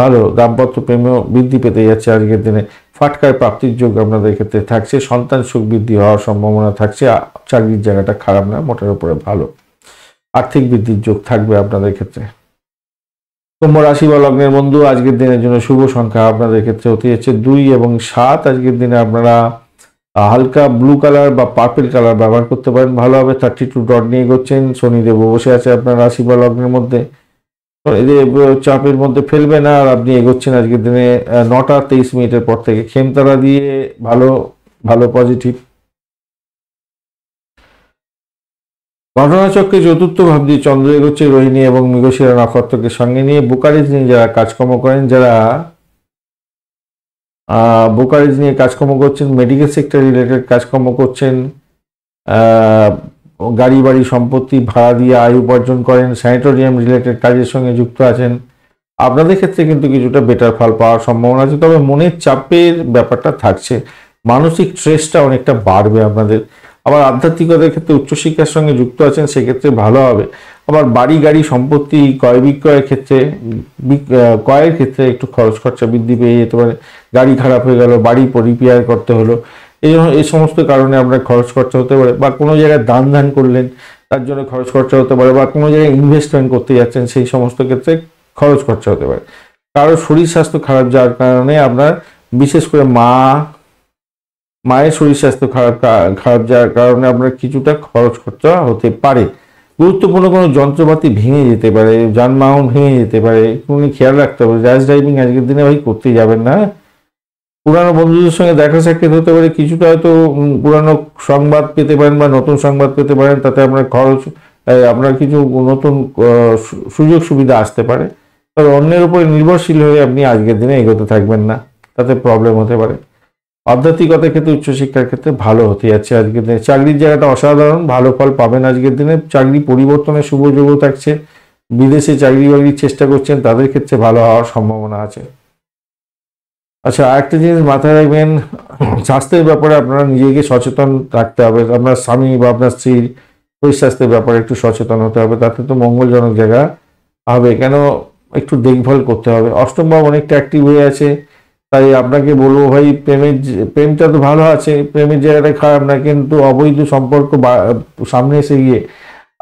ভালো। দাম্পত্য প্রেমেও বৃদ্ধি পেতে যাচ্ছে আজকের দিনে। ফাটকার প্রাপ্তির যোগ আপনাদের ক্ষেত্রে থাকছে। সন্তান সুখ বৃদ্ধি হওয়ার সম্ভাবনা থাকছে। চাকরির জায়গাটা খারাপ না, মোটের উপরে ভালো। আর্থিক বৃদ্ধির যোগ থাকবে আপনাদের ক্ষেত্রে। কুম্ভ রাশি বা লগ্নের বন্ধু, আজকের দিনের জন্য শুভ সংখ্যা আপনাদের ক্ষেত্রে হতে যাচ্ছে 2 এবং 7। আজকের দিনে আপনারা হালকা ব্লু কালার বা পার্পেল কালার ব্যবহার করতে পারেন, ভালো হবে। 32 ডট নিয়ে এগোচ্ছেন। শনিদেব বসে আছে আপনার রাশি বা লগ্নের মধ্যে, চাপের মধ্যে ফেলবে না, আর আপনি এগোচ্ছেন আজকের দিনে 9টা 23 মিনিটের পর থেকে। খেমতারা দিয়ে ভালো ভালো পজিটিভ। ঘটনাচক্রে চতুর্থ ভাব দিয়ে চন্দ্র এগোচ্ছে রোহিণী এবং মৃগশিরা নক্ষত্রকে সঙ্গে নিয়ে। বোকারেজ নিয়ে যারা কাজকর্ম করেন, যারা বোকারেজ নিয়ে কাজকর্ম করছেন, মেডিকেল সেক্টর রিলেটেড কাজকর্ম করছেন, গাড়ি বাড়ি সম্পত্তি ভাড়া দিয়ে আয় উপার্জন করেন, স্যানিটোরিয়াম রিলেটেড কাজের সঙ্গে যুক্ত আছেন, আপনাদের ক্ষেত্রে কিন্তু কিছুটা বেটার ফল পাওয়ার সম্ভাবনা আছে। তবে মনের চাপের ব্যাপারটা থাকছে, মানসিক স্ট্রেসটা অনেকটা বাড়বে আপনাদের। আবার আধ্যাত্মিকতার ক্ষেত্রে উচ্চশিক্ষার সঙ্গে যুক্ত আছেন, সেক্ষেত্রে ভালো হবে। আবার বাড়ি গাড়ি সম্পত্তি ক্রয় বিক্রয়ের ক্ষেত্রে ক্রয়ের ক্ষেত্রে একটু খরচ খরচা বৃদ্ধি পেয়ে যেতে পারে। গাড়ি খারাপ হয়ে গেল, বাড়ি রিপেয়ার করতে হলো, এই সমস্ত কারণে আপনার খরচ খরচা হতে পারে। বা কোনো জায়গায় দান করলেন, তার জন্য খরচ খরচা হতে পারে। বা কোনো জায়গায় ইনভেস্টমেন্ট করতে যাচ্ছেন, সেই সমস্ত ক্ষেত্রে খরচ খরচা হতে পারে। কারো শরীর স্বাস্থ্য খারাপ যাওয়ার কারণে আপনার, বিশেষ করে মায়ের শরীর স্বাস্থ্য খারাপ যাওয়ার কারণে আপনার কিছুটা খরচ খরচা হতে পারে। গুরুত্বপূর্ণ কোনো যন্ত্রপাতি ভেঙে যেতে পারে, যানবাহন ভেঙে যেতে পারে, কোনো খেয়াল রাখতে হবে। র্যাশ ড্রাইভিং আজকের দিনে ভাই করতে যাবেন না। পুরানো বন্ধুদের সঙ্গে দেখা সাক্ষাৎ হতে পারে, কিছুটা হয়তো পুরানো সংবাদ পেতে পারেন বা নতুন সংবাদ পেতে পারেন, তাতে আপনার আপনার কিছু নতুন সুযোগ সুবিধা আসতে পারে। তবে অন্যের উপরে নির্ভরশীল হয়ে আপনি আজকের দিনে এগোতে থাকবেন না, তাতে প্রবলেম হতে পারে। আধ্যাত্মিকতার ক্ষেত্রে উচ্চশিক্ষার ক্ষেত্রে ভালো হতে যাচ্ছে আজকের দিনে। চাকরির জায়গাটা অসাধারণ, ভালো ফল পাবেন আজকের দিনে। চাকরি পরিবর্তনের শুভ যোগও থাকছে। বিদেশে চাকরি বাকরির চেষ্টা করছেন, তাদের ক্ষেত্রে ভালো হওয়ার সম্ভাবনা আছে। আচ্ছা, আরেকটা জিনিস মাথায় রাখবেন, স্বাস্থ্যের ব্যাপারে আপনারা নিজেকে সচেতন রাখতে হবে। আপনার স্বামী বা আপনার স্ত্রীর শরীর স্বাস্থ্যের ব্যাপারে একটু সচেতন হতে হবে, তাতে তো মঙ্গলজনক জায়গা হবে। কেন, একটু দেখভাল করতে হবে। অষ্টম ভাব অনেকটা অ্যাক্টিভ হয়ে আছে, তাই আপনাকে বলবো ভাই, প্রেমটা তো ভালো আছে, প্রেমের জায়গাটা খারাপ না, কিন্তু অবৈধ সম্পর্ক সামনে এসে গিয়ে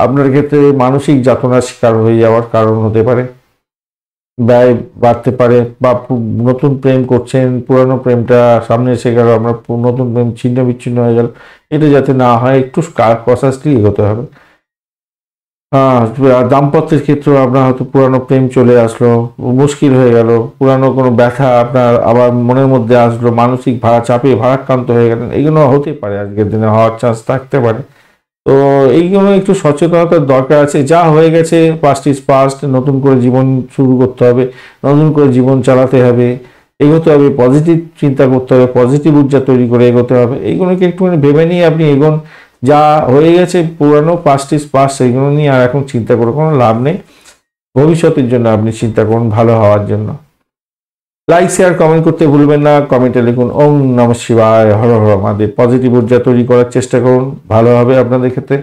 আপনার ক্ষেত্রে মানসিক যাতনার শিকার হয়ে যাওয়ার কারণ হতে পারে। ব্যয় বাড়তে পারে, বা নতুন প্রেম করছেন, পুরানো প্রেমটা সামনে এসে গেল, আপনার নতুন প্রেম ছিন্ন বিচ্ছিন্ন হয়ে গেল, এটা যাতে না হয় একটু কনসাসলি এগোতে হবে। দাম্পত্যের ক্ষেত্রেও আপনার হয়তো পুরানো প্রেম চলে আসলো, মুশকিল হয়ে গেল, পুরানো কোনো ব্যথা আপনার আবার মনের মধ্যে আসলো, মানসিক চাপে ভারাক্রান্ত হয়ে গেলেন, এগুলো হতে পারে আজকের দিনে, হওয়ার চান্স থাকতে পারে। তো এইগুলো একটু সচেতনতার দরকার আছে। যা হয়ে গেছে পাস্ট ইজ পাস্ট, নতুন করে জীবন শুরু করতে হবে, নতুন করে জীবন চালাতে হবে, এগোতে হবে, পজিটিভ চিন্তা করতে হবে, পজিটিভ ঊর্জা তৈরি করে এগোতে হবে। এইগুলোকে একটুখানি ভেবে নিয়ে আপনি এগোন। যা হয়ে গেছে পুরানো, পাস্ট ইজ পাস্ট, সেইগুলো নিয়ে আর এখন চিন্তা করে কোনো লাভ নেই। ভবিষ্যতের জন্য আপনি চিন্তা করুন, ভালো হওয়ার জন্য। লাইক শেয়ার কমেন্ট করতে ভুলবেন না। কমেন্টে লিখুন ওম নমঃ শিবায়, হর হর মহাদেব। পজিটিভ ঊর্জা তৈরি করার চেষ্টা করুন, ভালো হবে আপনাদের ক্ষেত্রে।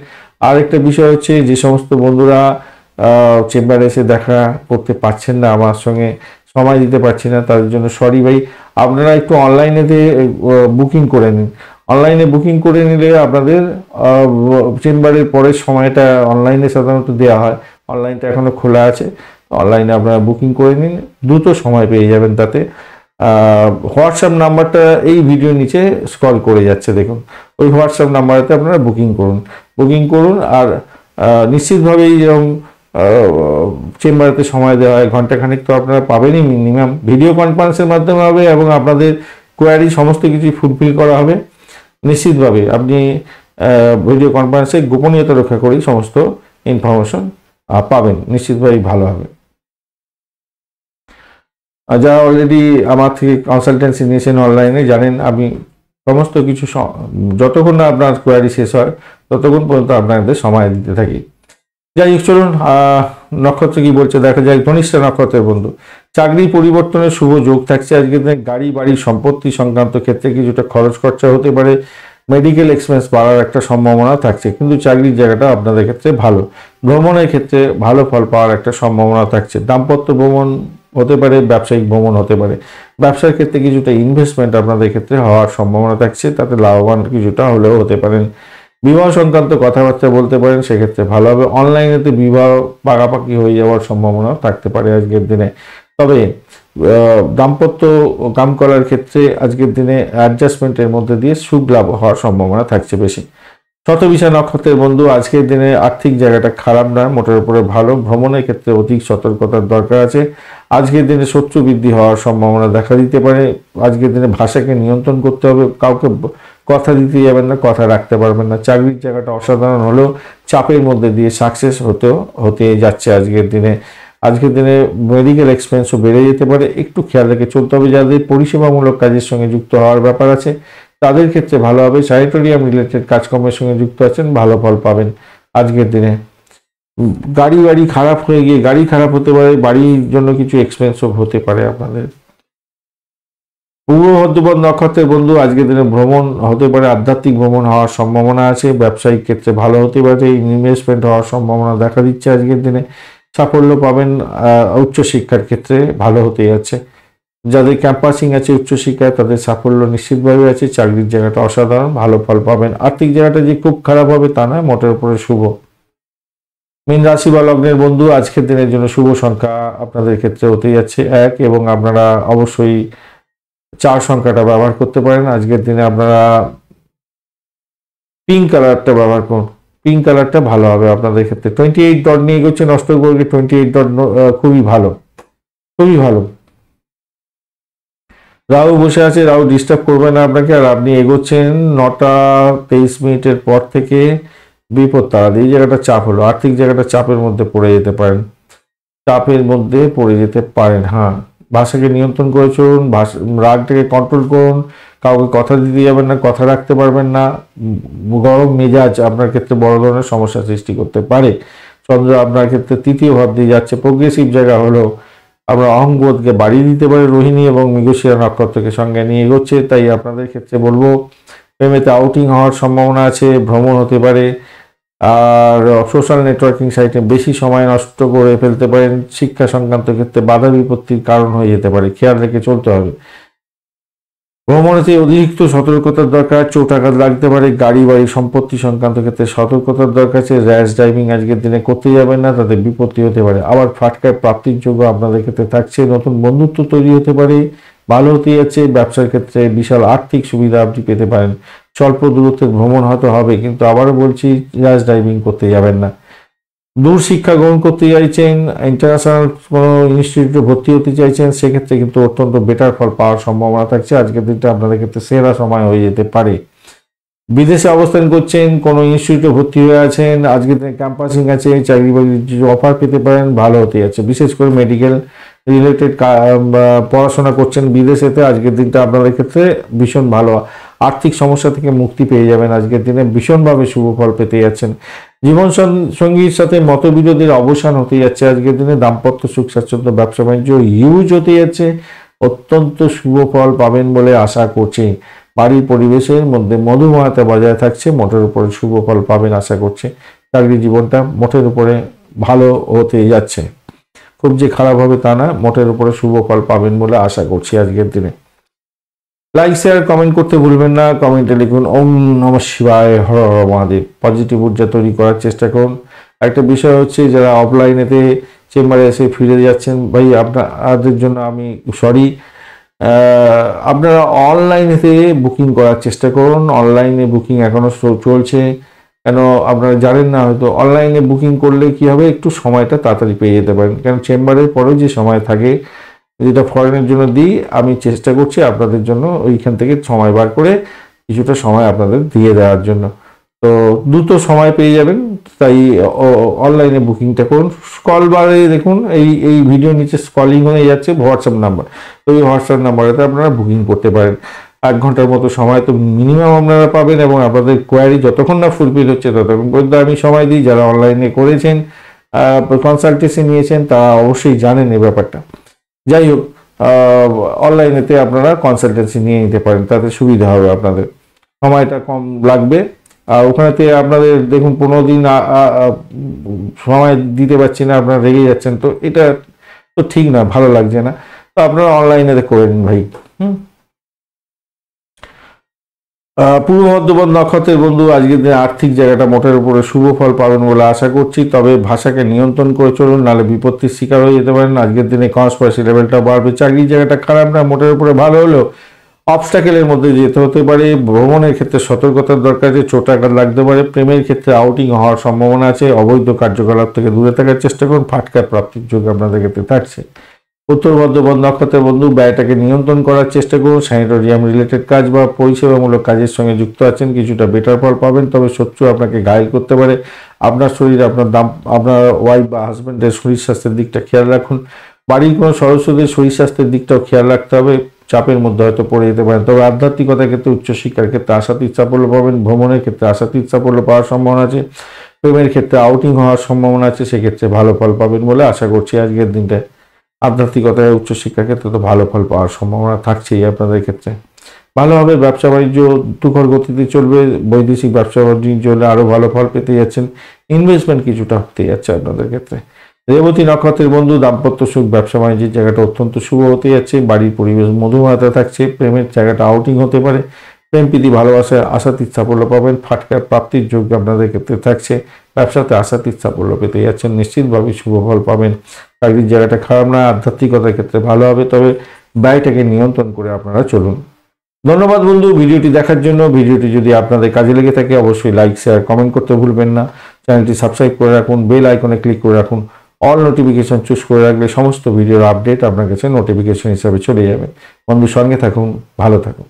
আর একটা বিষয় হচ্ছে, যে সমস্ত বন্ধুরা চেম্বারে এসে দেখা করতে পারছেন না, আমার সঙ্গে সময় দিতে পারছেন না, তাদের জন্য সরি ভাই। আপনারা একটু অনলাইনেতে বুকিং করে নিন। অনলাইনে বুকিং করে নিলে আপনাদের চেম্বারের পরের সময়টা অনলাইনে সাধারণত দেওয়া হয়, অনলাইনটা এখনো খোলা আছে, অনলাইনে আপনারা বুকিং করে নিন, দ্রুত সময় পেয়ে যাবেন তাতে। হোয়াটসঅ্যাপ নাম্বারটা এই ভিডিওর নিচে স্ক্রল করে যাচ্ছে, দেখুন ওই হোয়াটসঅ্যাপ নাম্বারেতে আপনারা বুকিং করুন। আর নিশ্চিতভাবেই যেরকম চেম্বারেতে সময় দেওয়া হয় ঘন্টাখানিক তো আপনারা পাবেনই মিনিমাম, ভিডিও কনফারেন্সের মাধ্যমে হবে এবং আপনাদের কোয়ারি সমস্ত কিছু ফুলফিল করা হবে। নিশ্চিতভাবে আপনি ভিডিও কনফারেন্সে গোপনীয়তা রক্ষা করেই সমস্ত ইনফরমেশন পাবেন, নিশ্চিতভাবেই ভালো হবে। যারা অলরেডি আমার থেকে কনসালটেন্সি নিয়েছেন অনলাইনে জানেন আমি সমস্ত কিছু যতক্ষণ না আপনার কোয়ারি শেষ হয় ততক্ষণ পর্যন্ত আপনাদের সময় দিতে থাকি। যাই হোক, চলুন নক্ষত্র কি বলছে দেখা যায়। ধনিষ্ঠা নক্ষত্রের বন্ধু, চাকরি পরিবর্তনের শুভ যোগ থাকছে আজকের দিনে। গাড়ি বাড়ি সম্পত্তি সংক্রান্ত ক্ষেত্রে কিছুটা খরচ খরচা হতে পারে, মেডিকেল এক্সপেন্স বাড়ার একটা সম্ভাবনা থাকছে, কিন্তু চাকরির জায়গাটা আপনাদের ক্ষেত্রে ভালো। ভ্রমণের ক্ষেত্রে ভালো ফল পাওয়ার একটা সম্ভাবনা থাকছে। দাম্পত্য ভ্রমণ হতে পারে, ব্যবসায়িক ভ্রমণ হতে পারে। ব্যবসার ক্ষেত্রে কিছুটা ইনভেস্টমেন্ট আপনাদের ক্ষেত্রে হওয়ার সম্ভাবনা থাকছে, তাতে লাভবান কিছুটা হলেও হতে পারেন। বিবাহ সংক্রান্ত কথাবার্তা বলতে পারেন, সেক্ষেত্রে ভালো হবে। অনলাইনেতে বিবাহ পাকাপাকি হয়ে যাওয়ার সম্ভাবনা থাকতে পারে আজকের দিনে। তবে দাম্পত্য কাম করার ক্ষেত্রে আজকের দিনে অ্যাডজাস্টমেন্টের মধ্যে দিয়ে সুখ লাভ হওয়ার সম্ভাবনা থাকছে বেশি। শতবিশা নক্ষত্রের বন্ধু, আজকের দিনে আর্থিক জায়গাটা খারাপ নয়, মোটের উপরে ভালো। ভ্রমণের ক্ষেত্রে অধিক সতর্কতার দরকার আছে। আজকের দিনে শত্রু বৃদ্ধি হওয়ার সম্ভাবনা দেখা দিতে পারে। আজকের দিনে ভাষাকে নিয়ন্ত্রণ করতে হবে, কাউকে কথা দিতে যাবেন না, কথা রাখতে পারবেন না। চাকরির জায়গাটা অসাধারণ হলেও চাপের মধ্যে দিয়ে সাকসেস হতে যাচ্ছে আজকের দিনে। আজকের দিনে মেডিকেল এক্সপেন্সও বেড়ে যেতে পারে, একটু খেয়াল রেখে চলতে হবে। যাদের পরিষেবামূলক কাজের সঙ্গে যুক্ত হওয়ার ব্যাপার আছে তাদের ক্ষেত্রে ভালো হবে। স্যানিটোরিয়াম রিলেটেড কাজকর্মের সঙ্গে যুক্ত আছেন, ভালো ফল পাবেন আজকের দিনে। গাড়ি খারাপ হয়ে গিয়ে গাড়ি খারাপ হতে পারে, বাড়ির জন্য কিছু এক্সপেন্সও হতে পারে আপনাদের। পূর্ব ভদ্রপদ নক্ষত্রের বন্ধু, আজকের দিনে ভ্রমণ হতে পারে, আধ্যাত্মিক ভ্রমণ হওয়ার সম্ভাবনা আছে। ব্যবসায়িক ক্ষেত্রে ভালো হতে পারে, ইনভেস্টমেন্ট হওয়ার সম্ভাবনা দেখা দিচ্ছে আজকের দিনে। সাফল্য পাবেন, উচ্চশিক্ষার ক্ষেত্রে ভালো হতে যাচ্ছে। যাদের ক্যাম্পাসিং আছে উচ্চশিক্ষায় তাদের সাফল্য নিশ্চিতভাবে আছে। চাকরির জায়গাটা অসাধারণ, ভালো ফল পাবেন। আর্থিক জায়গাটা যে খুব খারাপ হবে তা নয়, মোটের উপরে শুভ। মীন রাশি বা লগ্নের বন্ধু, আজকের দিনের জন্য শুভ সংখ্যা আপনাদের ক্ষেত্রে হতে যাচ্ছে 1 এবং আপনারা অবশ্যই 4 সংখ্যাটা ব্যবহার করতে পারেন। আজকের দিনে আপনারা পিঙ্ক কালারটা ব্যবহার করুন, পিঙ্ক কালারটা ভালো হবে আপনাদের ক্ষেত্রে। 28 ডট নিয়ে এগোচ্ছেন অষ্টগ্রহকে, 28 ডট খুবই ভালো, খুবই ভালো। রাহু বসে আছে, রাহু ডিস্টার্ব করবে না আপনাকে, আর আপনি এগোচ্ছেন 9টা 23 মিনিটের পর থেকে বিপদ তারা দিয়ে। এই জায়গাটা চাপ হলো, আর্থিক জায়গাটা চাপের মধ্যে পড়ে যেতে পারেন, হ্যাঁ। ভাষাকে নিয়ন্ত্রণ করে চলুন, রাগটাকে কন্ট্রোল করুন, কাউকে কথা দিতে যাবেন না, কথা রাখতে পারবেন না। গরম মেজাজ আপনার ক্ষেত্রে বড় ধরনের সমস্যা সৃষ্টি করতে পারে। চন্দ্র আপনার ক্ষেত্রে তৃতীয় ভাব দিয়ে যাচ্ছে, প্রোগ্রেসিভ জায়গা হলো আমরা অহংবোধকে বাড়িয়ে দিতে পারি। রোহিণী এবং মৃগশিরা নক্ষত্রকে সঙ্গে নিয়ে এগোচ্ছে, তাই আপনাদের ক্ষেত্রে বলবো প্রেমেতে আউটিং হওয়ার সম্ভাবনা আছে, ভ্রমণ হতে পারে। আর সোশ্যাল নেটওয়ার্কিং সাইটে বেশি সময় নষ্ট করে ফেলতে পারেন, শিক্ষা সংক্রান্ত ক্ষেত্রে বাধা বিপত্তির কারণ হয়ে যেতে পারে, খেয়াল রেখে চলতে হবে। ভ্রমণেতে অতিরিক্ত সতর্কতার দরকার, চোট আঘাত লাগতে পারে। গাড়ি বাড়ি সম্পত্তি সংক্রান্ত ক্ষেত্রে সতর্কতার দরকার আছে। র্যাশ ড্রাইভিং আজকের দিনে করতে যাবেন না, তাতে বিপত্তি হতে পারে। আবার ফাটকায় প্রাপ্তির যোগ্য আপনাদের ক্ষেত্রে থাকছে, নতুন বন্ধুত্ব তৈরি হতে পারে, ভালো হতে যাচ্ছে। ব্যবসার ক্ষেত্রে বিশাল আর্থিক সুবিধা আপনি পেতে পারেন। স্বল্প দূরত্বের ভ্রমণ হয়তো হবে, কিন্তু আবারও বলছি র্যাশ ড্রাইভিং করতে যাবেন না। দূর শিক্ষা গ্রহণ করতে চাইছেন, ইন্টারন্যাশনাল কোনো ইনস্টিটিউটে ভর্তি হতে চাইছেন, সেক্ষেত্রে কিন্তু অত্যন্ত বেটার ফল পাওয়ার সম্ভাবনা থাকছে। আজকের দিনটা আপনাদের ক্ষেত্রে সেরা সময় হয়ে যেতে পারে। বিদেশে অবস্থান করছেন, কোনো ইনস্টিটিউটে ভর্তি হয়ে আছেন, আজকের দিনে ক্যাম্পাসিং আছে, চাকরি বাকরির অফার পেতে পারেন, ভালো হতে যাচ্ছে। বিশেষ করে মেডিকেল রিলেটেড পড়াশোনা করছেন বিদেশেতে, আজকের দিনটা আপনাদের ক্ষেত্রে ভীষণ ভালো। আর্থিক সমস্যা থেকে মুক্তি পেয়ে যাবেন, আজকের দিনে ভীষণভাবে শুভ ফল পেতে যাচ্ছেন। জীবন সঙ্গীর সাথে মতবিরোধের অবসান হতে যাচ্ছে আজকের দিনে। দাম্পত্য সুখ স্বাচ্ছন্দ্য ব্যবসা বাণিজ্য হিউজ হতে যাচ্ছে, অত্যন্ত শুভ ফল পাবেন বলে আশা করছি। বাড়ির পরিবেশের মধ্যে মধুময়তা বজায় থাকছে, মোটের উপরে শুভ ফল পাবেন আশা করছি। চাকরি জীবনটা মোটের উপরে ভালো হতে যাচ্ছে, খুব যে খারাপ হবে তা না, মোটের উপরে শুভ ফল পাবেন বলে আশা করছি আজকের দিনে। লাইক শেয়ার কমেন্ট করতে ভুলবেন না। কমেন্টে লিখুন ওম নমঃ শিবায়, হর হর মহাদেব। পজিটিভ ঊর্জা তৈরি করার চেষ্টা করুন। একটা বিষয় হচ্ছে, যারা অফলাইনেতে চেম্বারে এসে ফিরে যাচ্ছেন, ভাই আপনাদের জন্য আমি সরি। আপনারা অনলাইনেতে বুকিং করার চেষ্টা করুন। অনলাইনে বুকিং এখনও চলছে, কেন আপনারা জানেন না হয়তো। অনলাইনে বুকিং করলে কি হবে, একটু সময়টা তাড়াতাড়ি পেয়ে যেতে পারেন, কারণ চেম্বারের পরেও যে সময় থাকে, যেটা ফরেনের জন্য দিই, আমি চেষ্টা করছি আপনাদের জন্য ওইখান থেকে সময় বার করে কিছুটা সময় আপনাদের দিয়ে দেওয়ার জন্য। তো দ্রুত সময় পেয়ে যাবেন, তাই অনলাইনে বুকিংটা করুন। স্কল বারে দেখুন, এই ভিডিও নিচে স্কলিং হয়ে যাচ্ছে হোয়াটসঅ্যাপ নাম্বার, তো এই হোয়াটসঅ্যাপ নাম্বারেতে আপনারা বুকিং করতে পারেন। 1 ঘন্টার মতো সময় তো মিনিমাম আপনারা পাবেন, এবং আপনাদের কোয়ারি যতক্ষণ না ফুলফিল হচ্ছে ততক্ষণ পর্যন্ত আমি সময় দিই। যারা অনলাইনে করেছেন, কনসালটেন্সি নিয়েছেন, তারা অবশ্যই জানেন এই ব্যাপারটা। যাই হোক, অনলাইনেতে আপনারা কনসালটেন্সি নিয়ে নিতে পারেন, তাতে সুবিধা হবে, আপনাদের সময়টা কম লাগবে। আর ওখানেতে আপনাদের দেখুন 15 দিন সময় দিতে পারছি না, আপনারা রেগে যাচ্ছেন, তো এটা তো ঠিক না, ভালো লাগছে না। তো আপনারা অনলাইনেতে করে নিন ভাই। পূর্ব বর্ধমান নক্ষত্রের বন্ধু, আজকের দিনে আর্থিক জায়গাটা মোটের উপরে শুভ ফল পাবেন বলে আশা করছি, তবে ভাষাকে নিয়ন্ত্রণ করে চলুন, নাহলে বিপত্তির শিকার হয়ে যেতে পারেন। আজকের দিনে কনস্পারেসি লেভেলটা বাড়বে। চাকরির জায়গাটা খারাপ না, মোটের উপরে ভালো হলেও অবস্টাকেলের মধ্যে যেতে হতে পারে। ভ্রমণের ক্ষেত্রে সতর্কতার দরকার আছে, চোট আঘাত লাগতে পারে। প্রেমের ক্ষেত্রে আউটিং হওয়ার সম্ভাবনা আছে। অবৈধ কার্যকলাপ থেকে দূরে থাকার চেষ্টা করুন, ফাটকা প্রাপ্তির যোগ আপনাদের ক্ষেত্রে থাকছে। উত্তর বর্ধমান নক্ষত্রের বন্ধু, ব্যয়টাকে নিয়ন্ত্রণ করার চেষ্টা করুন। স্যানিটোরিয়াম রিলেটেড কাজ বা পরিষেবামূলক কাজের সঙ্গে যুক্ত আছেন, কিছুটা বেটার ফল পাবেন, তবে শত্রু আপনাকে ঘায়েল করতে পারে। আপনার শরীর, আপনার ওয়াইফ বা হাজব্যান্ডের শরীর স্বাস্থ্যের দিকটা খেয়াল রাখুন। বাড়ির কোনো সদস্যদের শরীর স্বাস্থ্যের দিকটাও খেয়াল রাখতে হবে, চাপের মধ্যে হয়তো পড়ে যেতে পারেন। তবে আধ্যাত্মিকতার ক্ষেত্রে, উচ্চশিক্ষার ক্ষেত্রে আশাতীত সাফল্য পাবেন। ভ্রমণের ক্ষেত্রে আশাতীত সাফল্য পাওয়ার সম্ভাবনা আছে। প্রেমের ক্ষেত্রে আউটিং হওয়ার সম্ভাবনা আছে, সেক্ষেত্রে ভালো ফল পাবেন বলে আশা করছি আজকের দিনটায়। আধ্যাত্মিকতায় উচ্চশিক্ষার ক্ষেত্রে তো ভালো ফল পাওয়ার সম্ভাবনা থাকছেই আপনাদের ক্ষেত্রে। ভালো হবে। ব্যবসা বাণিজ্য তুখর গতিতে চলবে। বৈদেশিক ব্যবসা বাণিজ্য হলে আরও ভালো ফল পেতে যাচ্ছেন। ইনভেস্টমেন্ট কিছুটা হতে যাচ্ছে আপনাদের ক্ষেত্রে। রেবতী নক্ষত্রের বন্ধু, দাম্পত্য সুখ, ব্যবসা বাণিজ্যের জায়গাটা অত্যন্ত শুভ হতে যাচ্ছে। বাড়ির পরিবেশ মধুময়তা থাকছে। প্রেমের জায়গাটা আউটিং হতে পারে। প্রেম প্রীতি ভালোবাসায় আশাতীত সাফল্য পাবেন। ফাটকার প্রাপ্তির যোগ্য আপনাদের ক্ষেত্রে থাকছে। ব্যবসাতে আশাতীত সাফল্য পেতে যাচ্ছেন, নিশ্চিতভাবে শুভ ফল পাবেন। চাকরির জায়গাটা খারাপ না, আধ্যাত্মিকতার ক্ষেত্রে ভালো হবে, তবে ব্যয়টাকে নিয়ন্ত্রণ করে আপনারা চলুন। ধন্যবাদ বন্ধু ভিডিওটি দেখার জন্য। ভিডিওটি যদি আপনাদের কাজে লেগে থাকে, অবশ্যই লাইক শেয়ার কমেন্ট করতে ভুলবেন না। চ্যানেলটি সাবস্ক্রাইব করে রাখুন, বেল আইকনে ক্লিক করে রাখুন। অল নোটিফিকেশন চুজ করে রাখলে সমস্ত ভিডিওর আপডেট আপনার কাছে নোটিফিকেশন হিসাবে চলে যাবে। বন্ধু সঙ্গে থাকুন, ভালো থাকুন।